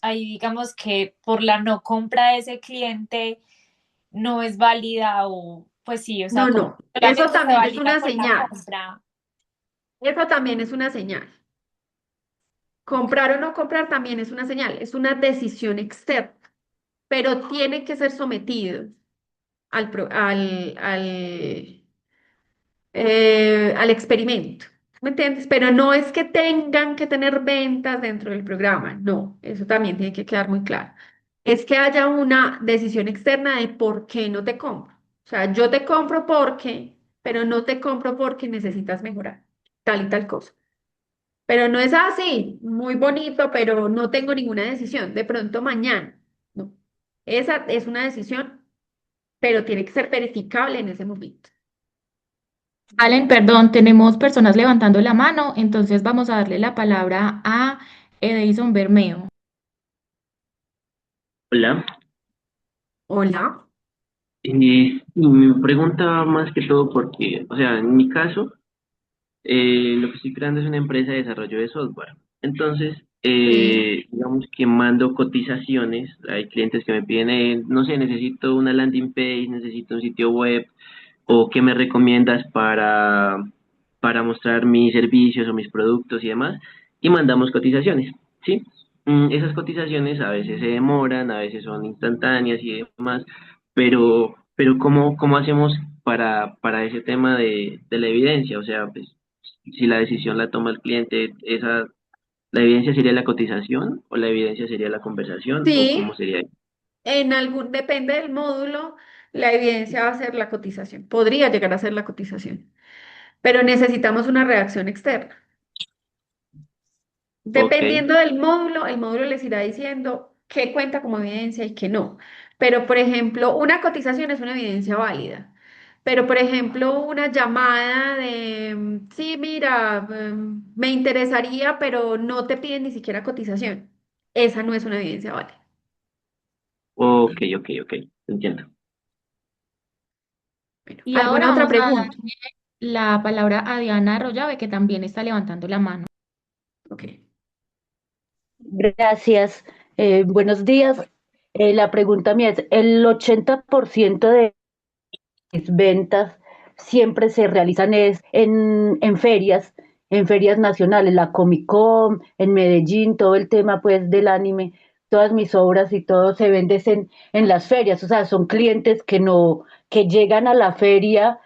digamos que por la no compra de ese cliente no es válida o pues sí, o sea, No, como no, eso solamente se también es valida una con la señal. compra. Eso también es una señal. Comprar o no comprar también es una señal, es una decisión externa, pero tiene que ser sometido al experimento. ¿Me entiendes? Pero no es que tengan que tener ventas dentro del programa, no, eso también tiene que quedar muy claro. Es que haya una decisión externa de por qué no te compro. O sea, yo te compro porque, pero no te compro porque necesitas mejorar tal y tal cosa. Pero no es así, muy bonito, pero no tengo ninguna decisión. De pronto mañana, no. Esa es una decisión, pero tiene que ser verificable en ese momento. Valen, perdón, tenemos personas levantando la mano, entonces vamos a darle la palabra a Edison Bermeo. Hola, Hola. mi pregunta va más que todo porque, o sea, en mi caso, lo que estoy creando es una empresa de desarrollo de software. Entonces, Sí. digamos que mando cotizaciones, hay clientes que me piden, no sé, necesito una landing page, necesito un sitio web, o qué me recomiendas para mostrar mis servicios o mis productos y demás, y mandamos cotizaciones, ¿sí? Esas cotizaciones a veces se demoran, a veces son instantáneas y demás, pero ¿cómo hacemos para ese tema de la evidencia? O sea, pues, si la decisión la toma el cliente, ¿la evidencia sería la cotización o la evidencia sería la conversación o cómo Sí, sería? depende del módulo, la evidencia va a ser la cotización. Podría llegar a ser la cotización, pero necesitamos una reacción externa. Ok, Dependiendo del módulo, el módulo les irá diciendo qué cuenta como evidencia y qué no. Pero, por ejemplo, una cotización es una evidencia válida. Pero, por ejemplo, una llamada de, sí, mira, me interesaría, pero no te piden ni siquiera cotización. Esa no es una evidencia válida. ok, entiendo. Bueno, Y ahora ¿alguna otra vamos a pregunta? darle la palabra a Diana Arroyave, que también está levantando la mano. Ok. Gracias. Buenos días. La pregunta mía es, el 80% ventas siempre se realizan es en ferias nacionales, la Comic Con, en Medellín, todo el tema pues del anime, todas mis obras y todo se vende en las ferias, o sea, son clientes que no, que llegan a la feria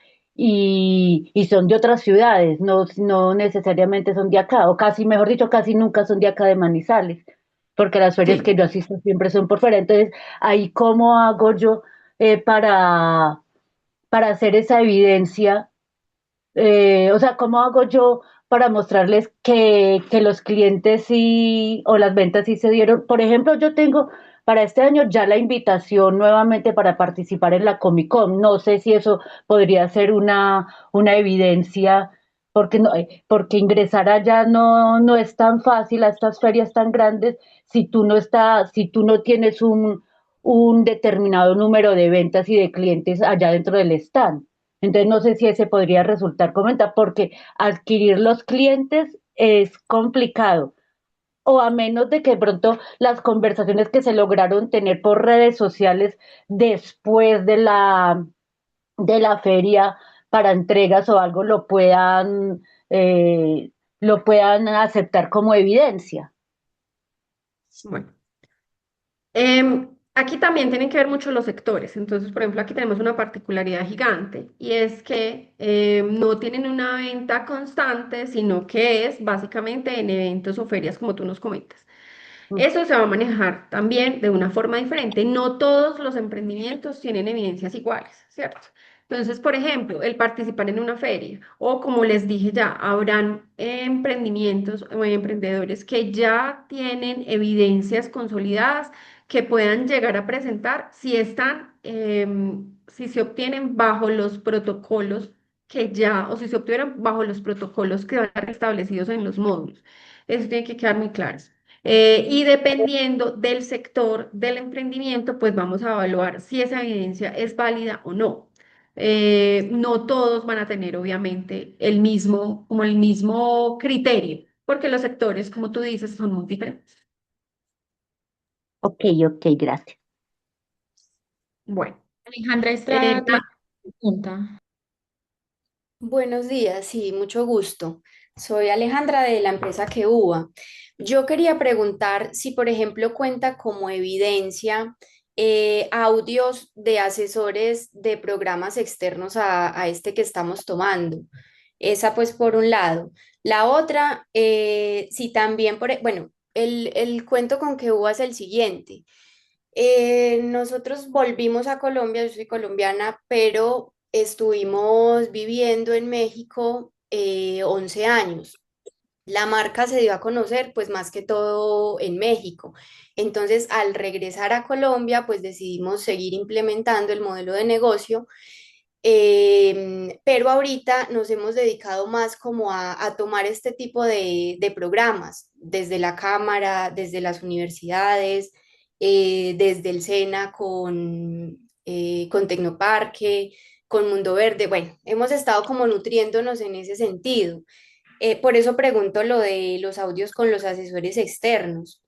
y son de otras ciudades, no, no necesariamente son de acá, o casi, mejor dicho, casi nunca son de acá de Manizales, porque las ferias que Sí. yo asisto siempre son por fuera. Entonces, ahí cómo hago yo para hacer esa evidencia, o sea, ¿cómo hago yo para mostrarles que los clientes sí o las ventas sí se dieron? Por ejemplo, yo tengo para este año ya la invitación nuevamente para participar en la Comic Con. No sé si eso podría ser una evidencia, porque, no, porque ingresar allá no, no es tan fácil a estas ferias tan grandes si tú no estás, si tú no tienes un determinado número de ventas y de clientes allá dentro del stand. Entonces no sé si ese podría resultar comenta, porque adquirir los clientes es complicado. O a menos de que de pronto las conversaciones que se lograron tener por redes sociales después de la feria para entregas o algo lo puedan aceptar como evidencia. Bueno. Aquí también tienen que ver mucho los sectores. Entonces, por ejemplo, aquí tenemos una particularidad gigante y es que no tienen una venta constante, sino que es básicamente en eventos o ferias, como tú nos comentas. Eso se va a manejar también de una forma diferente. No todos los emprendimientos tienen evidencias iguales, ¿cierto? Entonces, por ejemplo, el participar en una feria o como les dije ya, habrán emprendimientos o emprendedores que ya tienen evidencias consolidadas que puedan llegar a presentar si están, si se obtienen bajo los protocolos que ya, o si se obtuvieron bajo los protocolos que van a estar establecidos en los módulos. Eso tiene que quedar muy claro. Y dependiendo del sector del emprendimiento, pues vamos a evaluar si esa evidencia es válida o no. No todos van a tener, obviamente, el mismo, como el mismo criterio, porque los sectores, como tú dices, son muy diferentes. Ok, ok, gracias. Bueno, Alejandra eh, Estrada tiene una pregunta. Buenos días, sí, mucho gusto. Soy Alejandra de la empresa Queuba. Yo quería preguntar si, por ejemplo, cuenta como evidencia audios de asesores de programas externos a este que estamos tomando. Esa, pues, por un lado. La otra, si también, bueno, el cuento con Queuba es el siguiente. Nosotros volvimos a Colombia, yo soy colombiana, pero estuvimos viviendo en México 11 años. La marca se dio a conocer, pues más que todo en México. Entonces, al regresar a Colombia, pues decidimos seguir implementando el modelo de negocio, pero ahorita nos hemos dedicado más como a tomar este tipo de programas, desde la Cámara, desde las universidades, desde el SENA con Tecnoparque, con Mundo Verde. Bueno, hemos estado como nutriéndonos en ese sentido. Por eso pregunto lo de los audios con los asesores externos,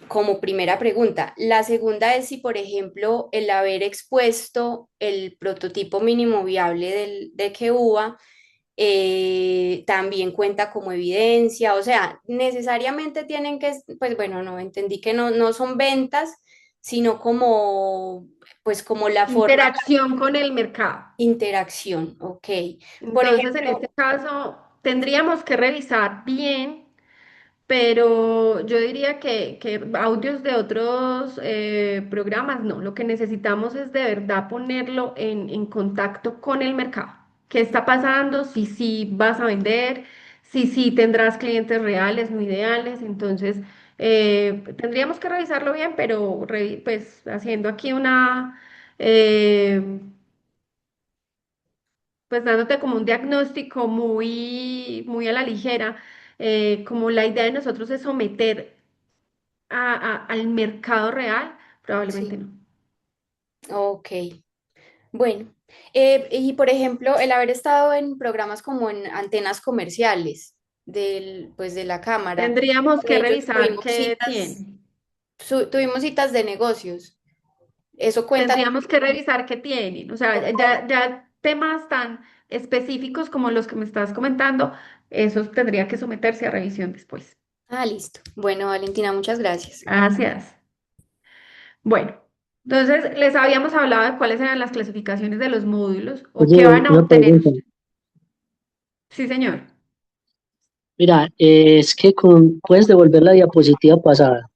como primera pregunta. La segunda es si, por ejemplo, el haber expuesto el prototipo mínimo viable de Queuba también cuenta como evidencia, o sea, necesariamente tienen que, pues bueno, no, entendí que no, no son ventas, sino como, pues como la forma, interacción con el mercado. interacción, ok. Por Entonces, en ejemplo, este caso, tendríamos que revisar bien. Pero yo diría que audios de otros programas, no. Lo que necesitamos es de verdad ponerlo en contacto con el mercado. ¿Qué está pasando? Si sí vas a vender, si sí tendrás clientes reales, no ideales. Entonces, tendríamos que revisarlo bien, pero pues haciendo aquí una, pues dándote como un diagnóstico muy, muy a la ligera, como la idea de nosotros es someter al mercado real, probablemente sí, no. ok. Bueno, y por ejemplo, el haber estado en programas como en antenas comerciales pues de la cámara, Tendríamos con que ellos revisar qué tiene. tuvimos citas de negocios. Eso cuenta. Tendríamos que revisar qué tienen. O sea, ya temas tan específicos como los que me estás comentando, eso tendría que someterse a revisión después. Ah, listo. Bueno, Valentina, muchas gracias. Gracias. Bueno, entonces les habíamos hablado de cuáles eran las clasificaciones de los módulos o Oye, qué van a una obtener pregunta. ustedes. Sí, señor. Mira, es que puedes devolver la diapositiva pasada.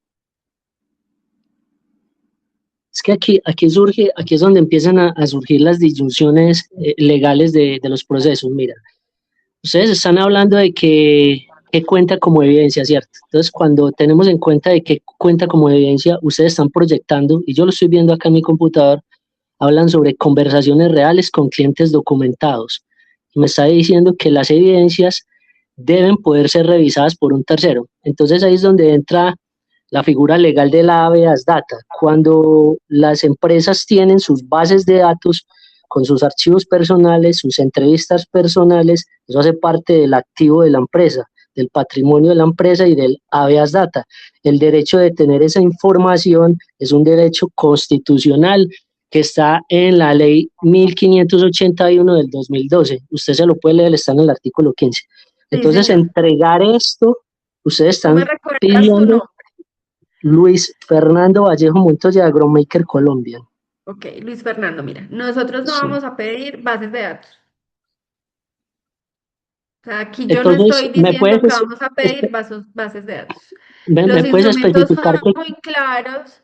Es que aquí es donde empiezan a surgir las disyunciones legales de los procesos. Mira, ustedes están hablando de que cuenta como evidencia, ¿cierto? Entonces, cuando tenemos en cuenta de que cuenta como evidencia, ustedes están proyectando, y yo lo estoy viendo acá en mi computador, hablan sobre conversaciones reales con clientes documentados. Y me está diciendo que las evidencias deben poder ser revisadas por un tercero. Entonces ahí es donde entra la figura legal de la habeas data. Cuando las empresas tienen sus bases de datos con sus archivos personales, sus entrevistas personales, eso hace parte del activo de la empresa, del patrimonio de la empresa y del habeas data. El derecho de tener esa información es un derecho constitucional que está en la ley 1581 del 2012. Usted se lo puede leer, está en el artículo 15. Sí, Entonces, señor. entregar esto, ustedes ¿Tú me están recuerdas tu pidiendo nombre? Luis Fernando Vallejo Montoya, Agromaker Colombia. Ok, Luis Fernando, mira, nosotros no Sí. vamos a pedir bases de datos. O sea, aquí yo no Entonces, estoy diciendo que vamos a pedir espe- bases de datos. me Los puedes instrumentos especificar son qué? muy claros.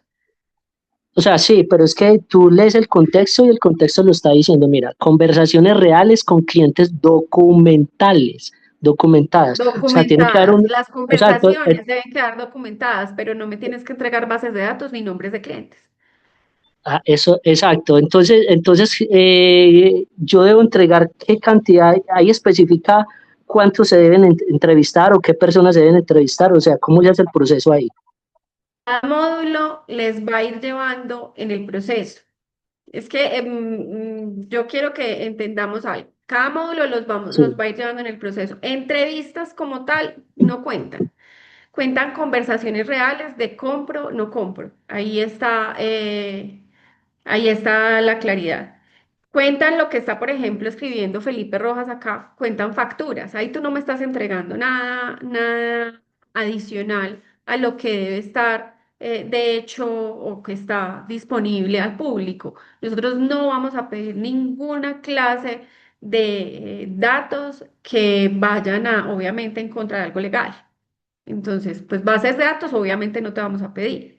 O sea, sí, pero es que tú lees el contexto y el contexto lo está diciendo, mira, conversaciones reales con clientes documentadas. O sea, tiene que haber Documentadas. Las exacto, conversaciones deben quedar documentadas, pero no me tienes que entregar bases de datos ni nombres de clientes. eso, exacto. Entonces yo debo entregar qué cantidad, ahí especifica cuántos se deben entrevistar o qué personas se deben entrevistar, o sea, cómo se hace el proceso ahí. Cada módulo les va a ir llevando en el proceso. Es que yo quiero que entendamos algo. Cada módulo Sí. los va a ir llevando en el proceso. Entrevistas como tal no cuentan. Cuentan conversaciones reales de compro, no compro. Ahí está la claridad. Cuentan lo que está, por ejemplo, escribiendo Felipe Rojas acá, cuentan facturas. Ahí tú no me estás entregando nada adicional a lo que debe estar de hecho o que está disponible al público. Nosotros no vamos a pedir ninguna clase de datos que vayan a, obviamente, en contra de algo legal. Entonces, pues bases de datos obviamente no te vamos a pedir.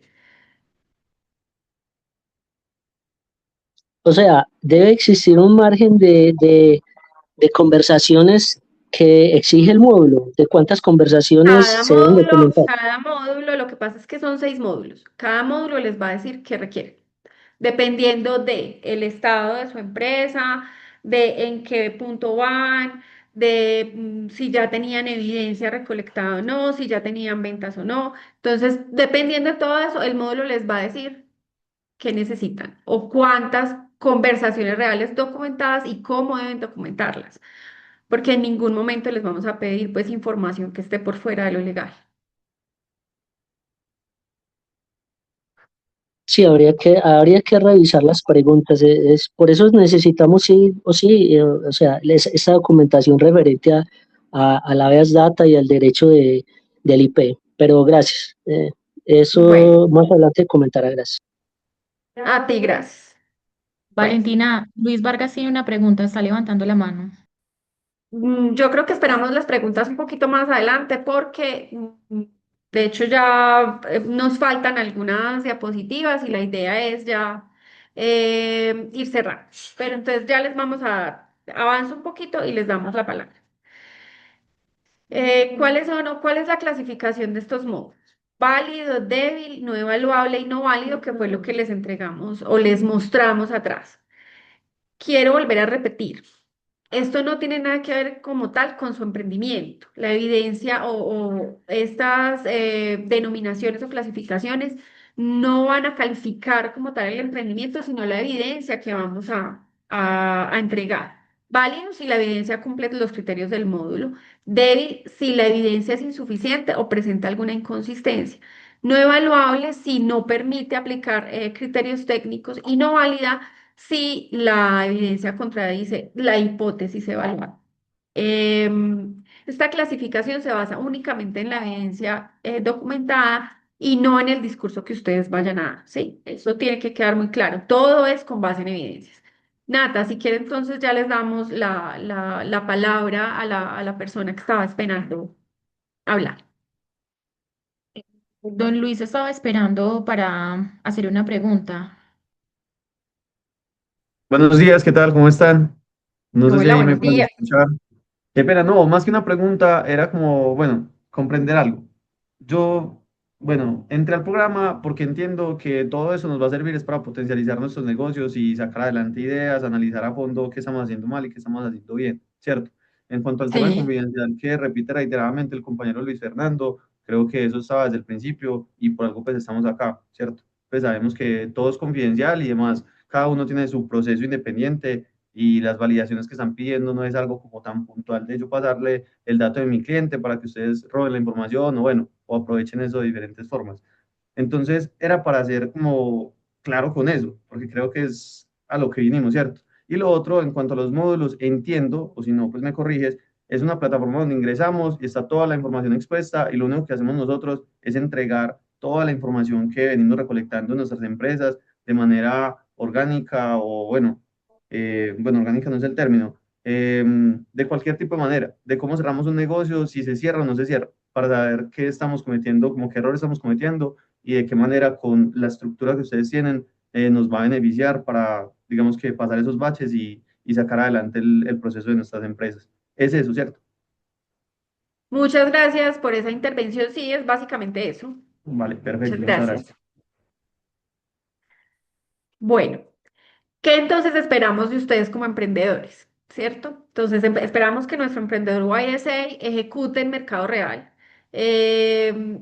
O sea, debe existir un margen de conversaciones que exige el módulo, de cuántas conversaciones se deben documentar. Cada módulo, lo que pasa es que son 6 módulos. Cada módulo les va a decir qué requiere, dependiendo de el estado de su empresa, de en qué punto van, de si ya tenían evidencia recolectada o no, si ya tenían ventas o no. Entonces, dependiendo de todo eso, el módulo les va a decir qué necesitan o cuántas conversaciones reales documentadas y cómo deben documentarlas, porque en ningún momento les vamos a pedir pues información que esté por fuera de lo legal. Sí, habría que revisar las preguntas. Por eso necesitamos sí o sí, o sea, esa documentación referente a la habeas data y al derecho del IP. Pero gracias. Bueno, Eso más adelante comentará, gracias. a ti, gracias. Bueno, Valentina, Luis Vargas tiene una pregunta, está levantando la mano. yo creo que esperamos las preguntas un poquito más adelante porque de hecho ya nos faltan algunas diapositivas y la idea es ya ir cerrando. Pero entonces ya les vamos a dar, avanzo un poquito y les damos la palabra. ¿Cuáles son o cuál es la clasificación de estos módulos? Válido, débil, no evaluable y no válido, que fue lo que les entregamos o les mostramos atrás. Quiero volver a repetir. Esto no tiene nada que ver como tal con su emprendimiento. La evidencia o estas denominaciones o clasificaciones no van a calificar como tal el emprendimiento, sino la evidencia que vamos a entregar. Válido si la evidencia cumple los criterios del módulo. Débil si la evidencia es insuficiente o presenta alguna inconsistencia. No evaluable si no permite aplicar criterios técnicos y no válida si la evidencia contradice la hipótesis evaluada. Esta clasificación se basa únicamente en la evidencia documentada y no en el discurso que ustedes vayan a dar, ¿sí? Eso tiene que quedar muy claro. Todo es con base en evidencias. Nata, si quiere, entonces ya les damos la palabra a la persona que estaba esperando hablar. Don Luis estaba esperando para hacer una pregunta. Buenos días, ¿qué tal? ¿Cómo están? No sé si Hola, ahí me buenos pueden días. escuchar. Qué pena, no, más que una pregunta, era como, bueno, comprender algo. Yo, bueno, entré al programa porque entiendo que todo eso nos va a servir es para potencializar nuestros negocios y sacar adelante ideas, analizar a fondo qué estamos haciendo mal y qué estamos haciendo bien, ¿cierto? En cuanto al tema de Sí. confidencial que repite reiteradamente el compañero Luis Fernando, creo que eso estaba desde el principio y por algo pues estamos acá, ¿cierto? Pues sabemos que todo es confidencial y demás, cada uno tiene su proceso independiente y las validaciones que están pidiendo no es algo como tan puntual de yo pasarle el dato de mi cliente para que ustedes roben la información o bueno, o aprovechen eso de diferentes formas. Entonces era para ser como claro con eso, porque creo que es a lo que vinimos, ¿cierto? Y lo otro, en cuanto a los módulos, entiendo, o si no, pues me corriges, es una plataforma donde ingresamos y está toda la información expuesta y lo único que hacemos nosotros es entregar toda la información que venimos recolectando en nuestras empresas de manera orgánica o bueno, orgánica no es el término, de cualquier tipo de manera, de cómo cerramos un negocio, si se cierra o no se cierra, para saber qué estamos cometiendo, como qué errores estamos cometiendo y de qué manera con la estructura que ustedes tienen nos va a beneficiar para, digamos que, pasar esos baches y sacar adelante el proceso de nuestras empresas. Es eso, ¿cierto? Muchas gracias por esa intervención. Sí, es básicamente eso. Vale, Muchas perfecto, muchas gracias. gracias. Bueno, ¿qué entonces esperamos de ustedes como emprendedores? ¿Cierto? Entonces esperamos que nuestro emprendedor YSA ejecute en mercado real. Eh,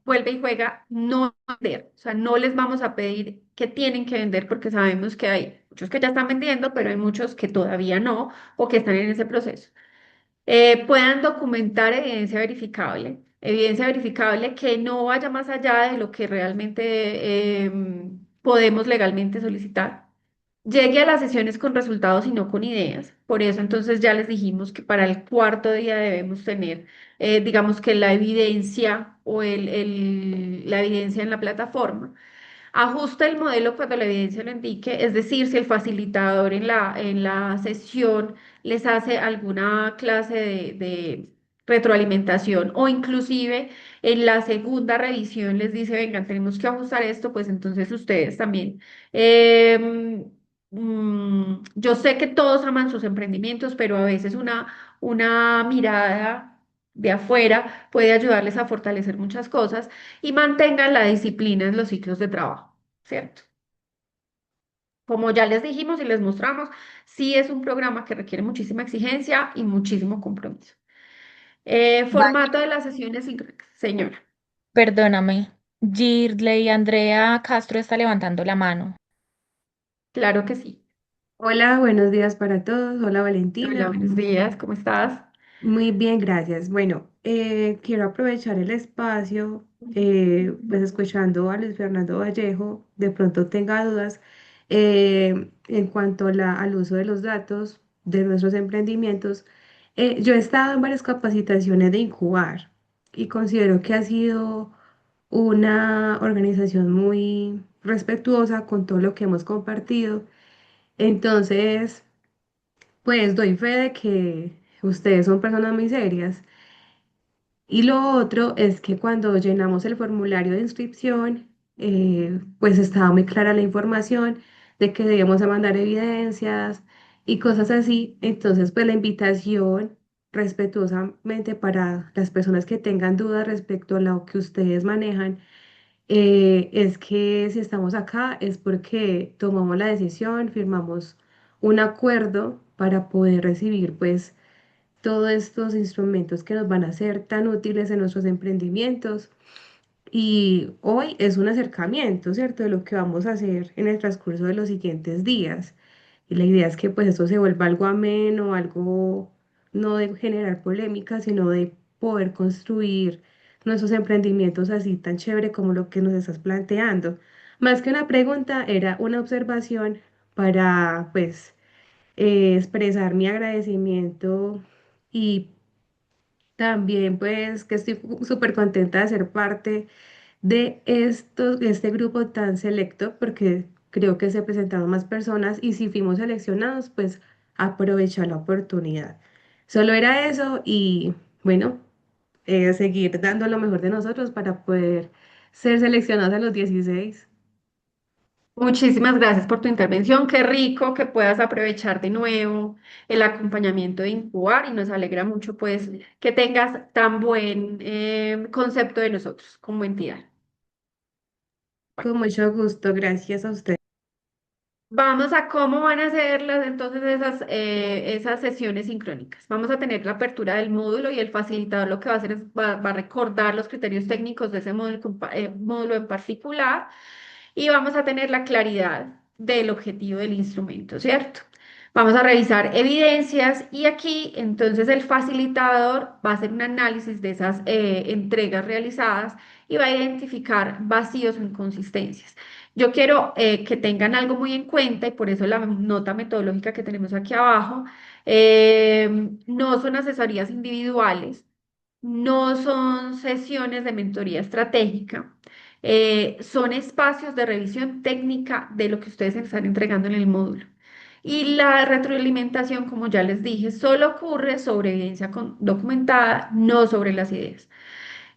Vuelve y juega, no vender. O sea, no les vamos a pedir que tienen que vender porque sabemos que hay muchos que ya están vendiendo, pero hay muchos que todavía no o que están en ese proceso. Puedan documentar evidencia verificable que no vaya más allá de lo que realmente podemos legalmente solicitar. Llegue a las sesiones con resultados y no con ideas. Por eso entonces ya les dijimos que para el cuarto día debemos tener, digamos que la evidencia o la evidencia en la plataforma. Ajusta el modelo cuando la evidencia lo indique, es decir, si el facilitador en la sesión les hace alguna clase de retroalimentación o inclusive en la segunda revisión les dice, vengan, tenemos que ajustar esto, pues entonces ustedes también. em, yo sé que todos aman sus emprendimientos, pero a veces una mirada de afuera puede ayudarles a fortalecer muchas cosas y mantengan la disciplina en los ciclos de trabajo, ¿cierto? Como ya les dijimos y les mostramos, sí es un programa que requiere muchísima exigencia y muchísimo compromiso. Vale, Formato de las sesiones, señora, Perdóname. Girley Andrea Castro está levantando la mano. claro que sí. Hola, buenos días para todos. Hola, Hola, Valentina. buenos días, ¿cómo estás? Muy bien, gracias. Bueno, quiero aprovechar el espacio, pues escuchando a Luis Fernando Vallejo, de pronto tenga dudas en cuanto a al uso de los datos de nuestros emprendimientos. Yo he estado en varias capacitaciones de Incubar y considero que ha sido una organización muy respetuosa con todo lo que hemos compartido. Entonces, pues doy fe de que ustedes son personas muy serias. Y lo otro es que cuando llenamos el formulario de inscripción, pues estaba muy clara la información de que debíamos de mandar evidencias y cosas así. Entonces, pues la invitación respetuosamente para las personas que tengan dudas respecto a lo que ustedes manejan, es que si estamos acá es porque tomamos la decisión, firmamos un acuerdo para poder recibir pues todos estos instrumentos que nos van a ser tan útiles en nuestros emprendimientos. Y hoy es un acercamiento, ¿cierto? De lo que vamos a hacer en el transcurso de los siguientes días. Y la idea es que pues esto se vuelva algo ameno, algo no de generar polémica, sino de poder construir nuestros emprendimientos así tan chévere como lo que nos estás planteando. Más que una pregunta, era una observación para pues expresar mi agradecimiento y también pues que estoy súper contenta de ser parte de este grupo tan selecto porque creo que se presentaron más personas y si fuimos seleccionados pues aprovechar la oportunidad. Solo era eso y bueno, seguir dando lo mejor de nosotros para poder ser seleccionados a los 16. Muchísimas gracias por tu intervención. Qué rico que puedas aprovechar de nuevo el acompañamiento de Incubar y nos alegra mucho pues que tengas tan buen concepto de nosotros como entidad. Con mucho gusto, gracias a usted. Vamos a cómo van a ser entonces esas sesiones sincrónicas. Vamos a tener la apertura del módulo y el facilitador lo que va a hacer es va a recordar los criterios técnicos de ese módulo en particular y vamos a tener la claridad del objetivo del instrumento, ¿cierto? Vamos a revisar evidencias y aquí entonces el facilitador va a hacer un análisis de esas entregas realizadas y va a identificar vacíos o inconsistencias. Yo quiero que tengan algo muy en cuenta y por eso la nota metodológica que tenemos aquí abajo, no son asesorías individuales, no son sesiones de mentoría estratégica, son espacios de revisión técnica de lo que ustedes están entregando en el módulo. Y la retroalimentación, como ya les dije, solo ocurre sobre evidencia documentada, no sobre las ideas.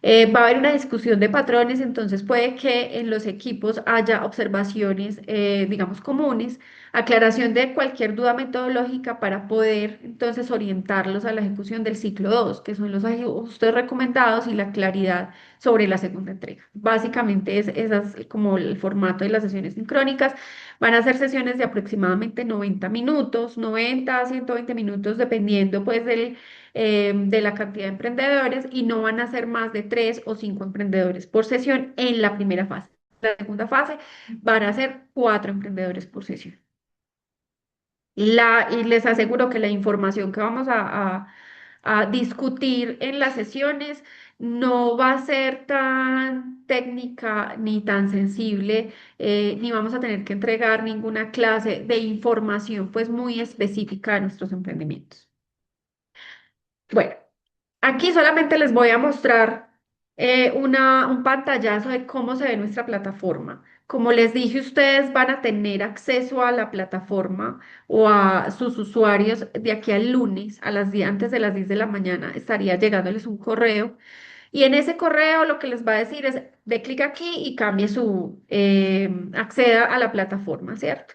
Va a haber una discusión de patrones, entonces puede que en los equipos haya observaciones, digamos, comunes, aclaración de cualquier duda metodológica para poder entonces orientarlos a la ejecución del ciclo 2, que son los ajustes recomendados y la claridad sobre la segunda entrega. Básicamente ese es como el formato de las sesiones sincrónicas. Van a ser sesiones de aproximadamente 90 minutos, 90 a 120 minutos, dependiendo pues de la cantidad de emprendedores y no van a ser más de 3 o 5 emprendedores por sesión en la primera fase. La segunda fase van a ser 4 emprendedores por sesión. Y les aseguro que la información que vamos a discutir en las sesiones no va a ser tan técnica ni tan sensible, ni vamos a tener que entregar ninguna clase de información pues muy específica de nuestros emprendimientos. Bueno, aquí solamente les voy a mostrar un pantallazo de cómo se ve nuestra plataforma. Como les dije, ustedes van a tener acceso a la plataforma o a sus usuarios de aquí al lunes, antes de las 10 de la mañana, estaría llegándoles un correo. Y en ese correo lo que les va a decir es, de clic aquí y cambie acceda a la plataforma, ¿cierto?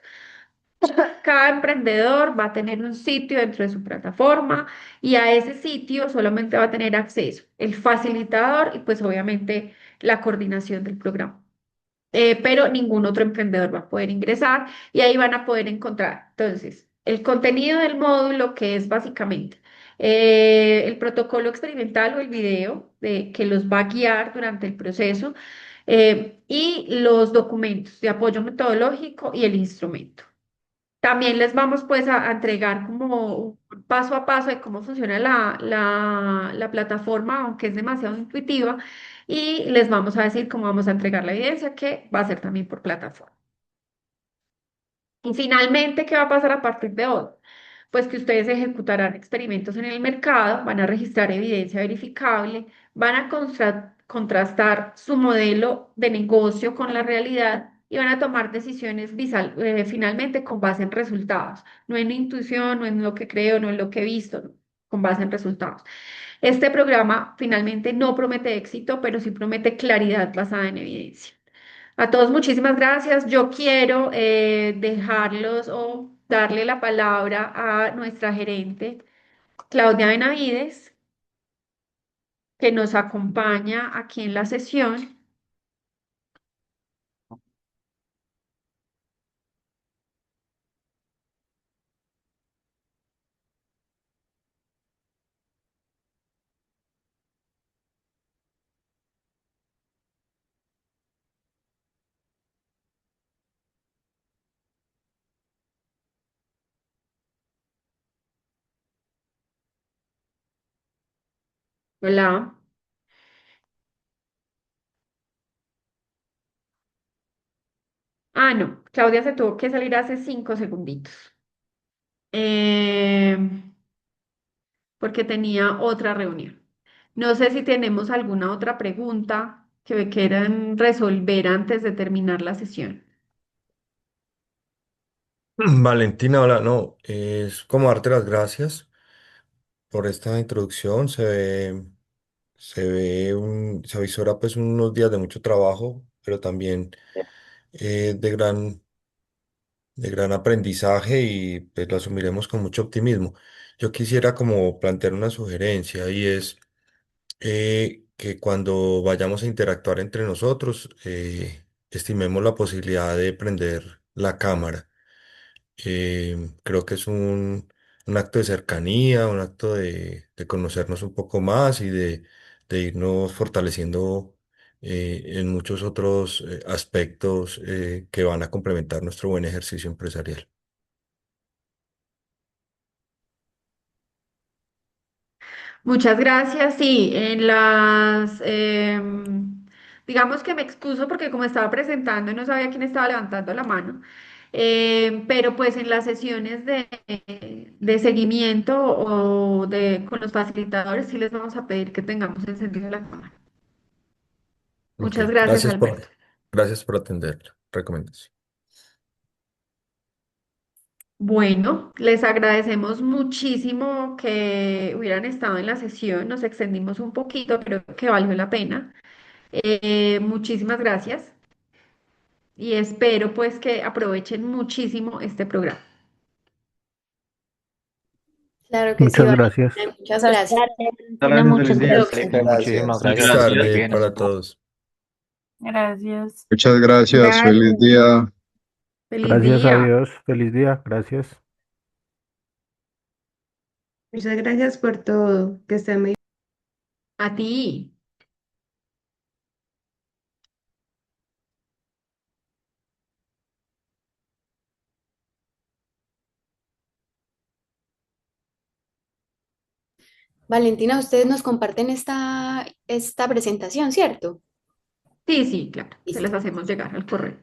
Cada emprendedor va a tener un sitio dentro de su plataforma y a ese sitio solamente va a tener acceso el facilitador y pues obviamente la coordinación del programa. Pero ningún otro emprendedor va a poder ingresar y ahí van a poder encontrar entonces el contenido del módulo que es básicamente el protocolo experimental o el video que los va a guiar durante el proceso y los documentos de apoyo metodológico y el instrumento. También les vamos pues a entregar como un paso a paso de cómo funciona la plataforma, aunque es demasiado intuitiva, y les vamos a decir cómo vamos a entregar la evidencia, que va a ser también por plataforma. Y finalmente, ¿qué va a pasar a partir de hoy? Pues que ustedes ejecutarán experimentos en el mercado, van a registrar evidencia verificable, van a contrastar su modelo de negocio con la realidad y van a tomar decisiones finalmente con base en resultados, no en intuición, no en lo que creo, no en lo que he visto, no, con base en resultados. Este programa finalmente no promete éxito, pero sí promete claridad basada en evidencia. A todos muchísimas gracias. Yo quiero dejarlos o darle la palabra a nuestra gerente, Claudia Benavides, que nos acompaña aquí en la sesión. Hola. Ah, no, Claudia se tuvo que salir hace 5 segunditos. Eh, porque tenía otra reunión. No sé si tenemos alguna otra pregunta que quieran resolver antes de terminar la sesión. Valentina, hola, no, es como darte las gracias por esta introducción. Se avisora pues unos días de mucho trabajo, pero también eh, de gran, de gran aprendizaje y pues lo asumiremos con mucho optimismo. Yo quisiera como plantear una sugerencia y es que cuando vayamos a interactuar entre nosotros, estimemos la posibilidad de prender la cámara. Creo que es un acto de cercanía, un acto de conocernos un poco más y de irnos fortaleciendo en muchos otros aspectos que van a complementar nuestro buen ejercicio empresarial. Muchas gracias. Sí, digamos que me excuso porque como estaba presentando no sabía quién estaba levantando la mano. Pero pues en las sesiones de seguimiento con los facilitadores sí les vamos a pedir que tengamos encendido la cámara. Ok, Muchas gracias, Alberto. gracias por atender la recomendación. Bueno, les agradecemos muchísimo que hubieran estado en la sesión. Nos extendimos un poquito, pero que valió la pena. Muchísimas gracias y espero pues que aprovechen muchísimo este programa. Claro que sí, Muchas gracias. Valentina, muchas Muchas gracias. Dale, Hasta Valentina, luego, muchas feliz día. gracias. Próximo. Muchísimas Feliz Muchas gracias, que estés gracias. tarde bien. para todos. gracias. Muchas gracias. Feliz Gracias. día. Feliz Gracias a día. Dios. Feliz día. Gracias. Muchas gracias por todo. Que estén muy A ti. Valentina, ustedes nos comparten esta presentación, ¿cierto? Sí, sí, claro. Se Listo. les hacemos llegar al correo.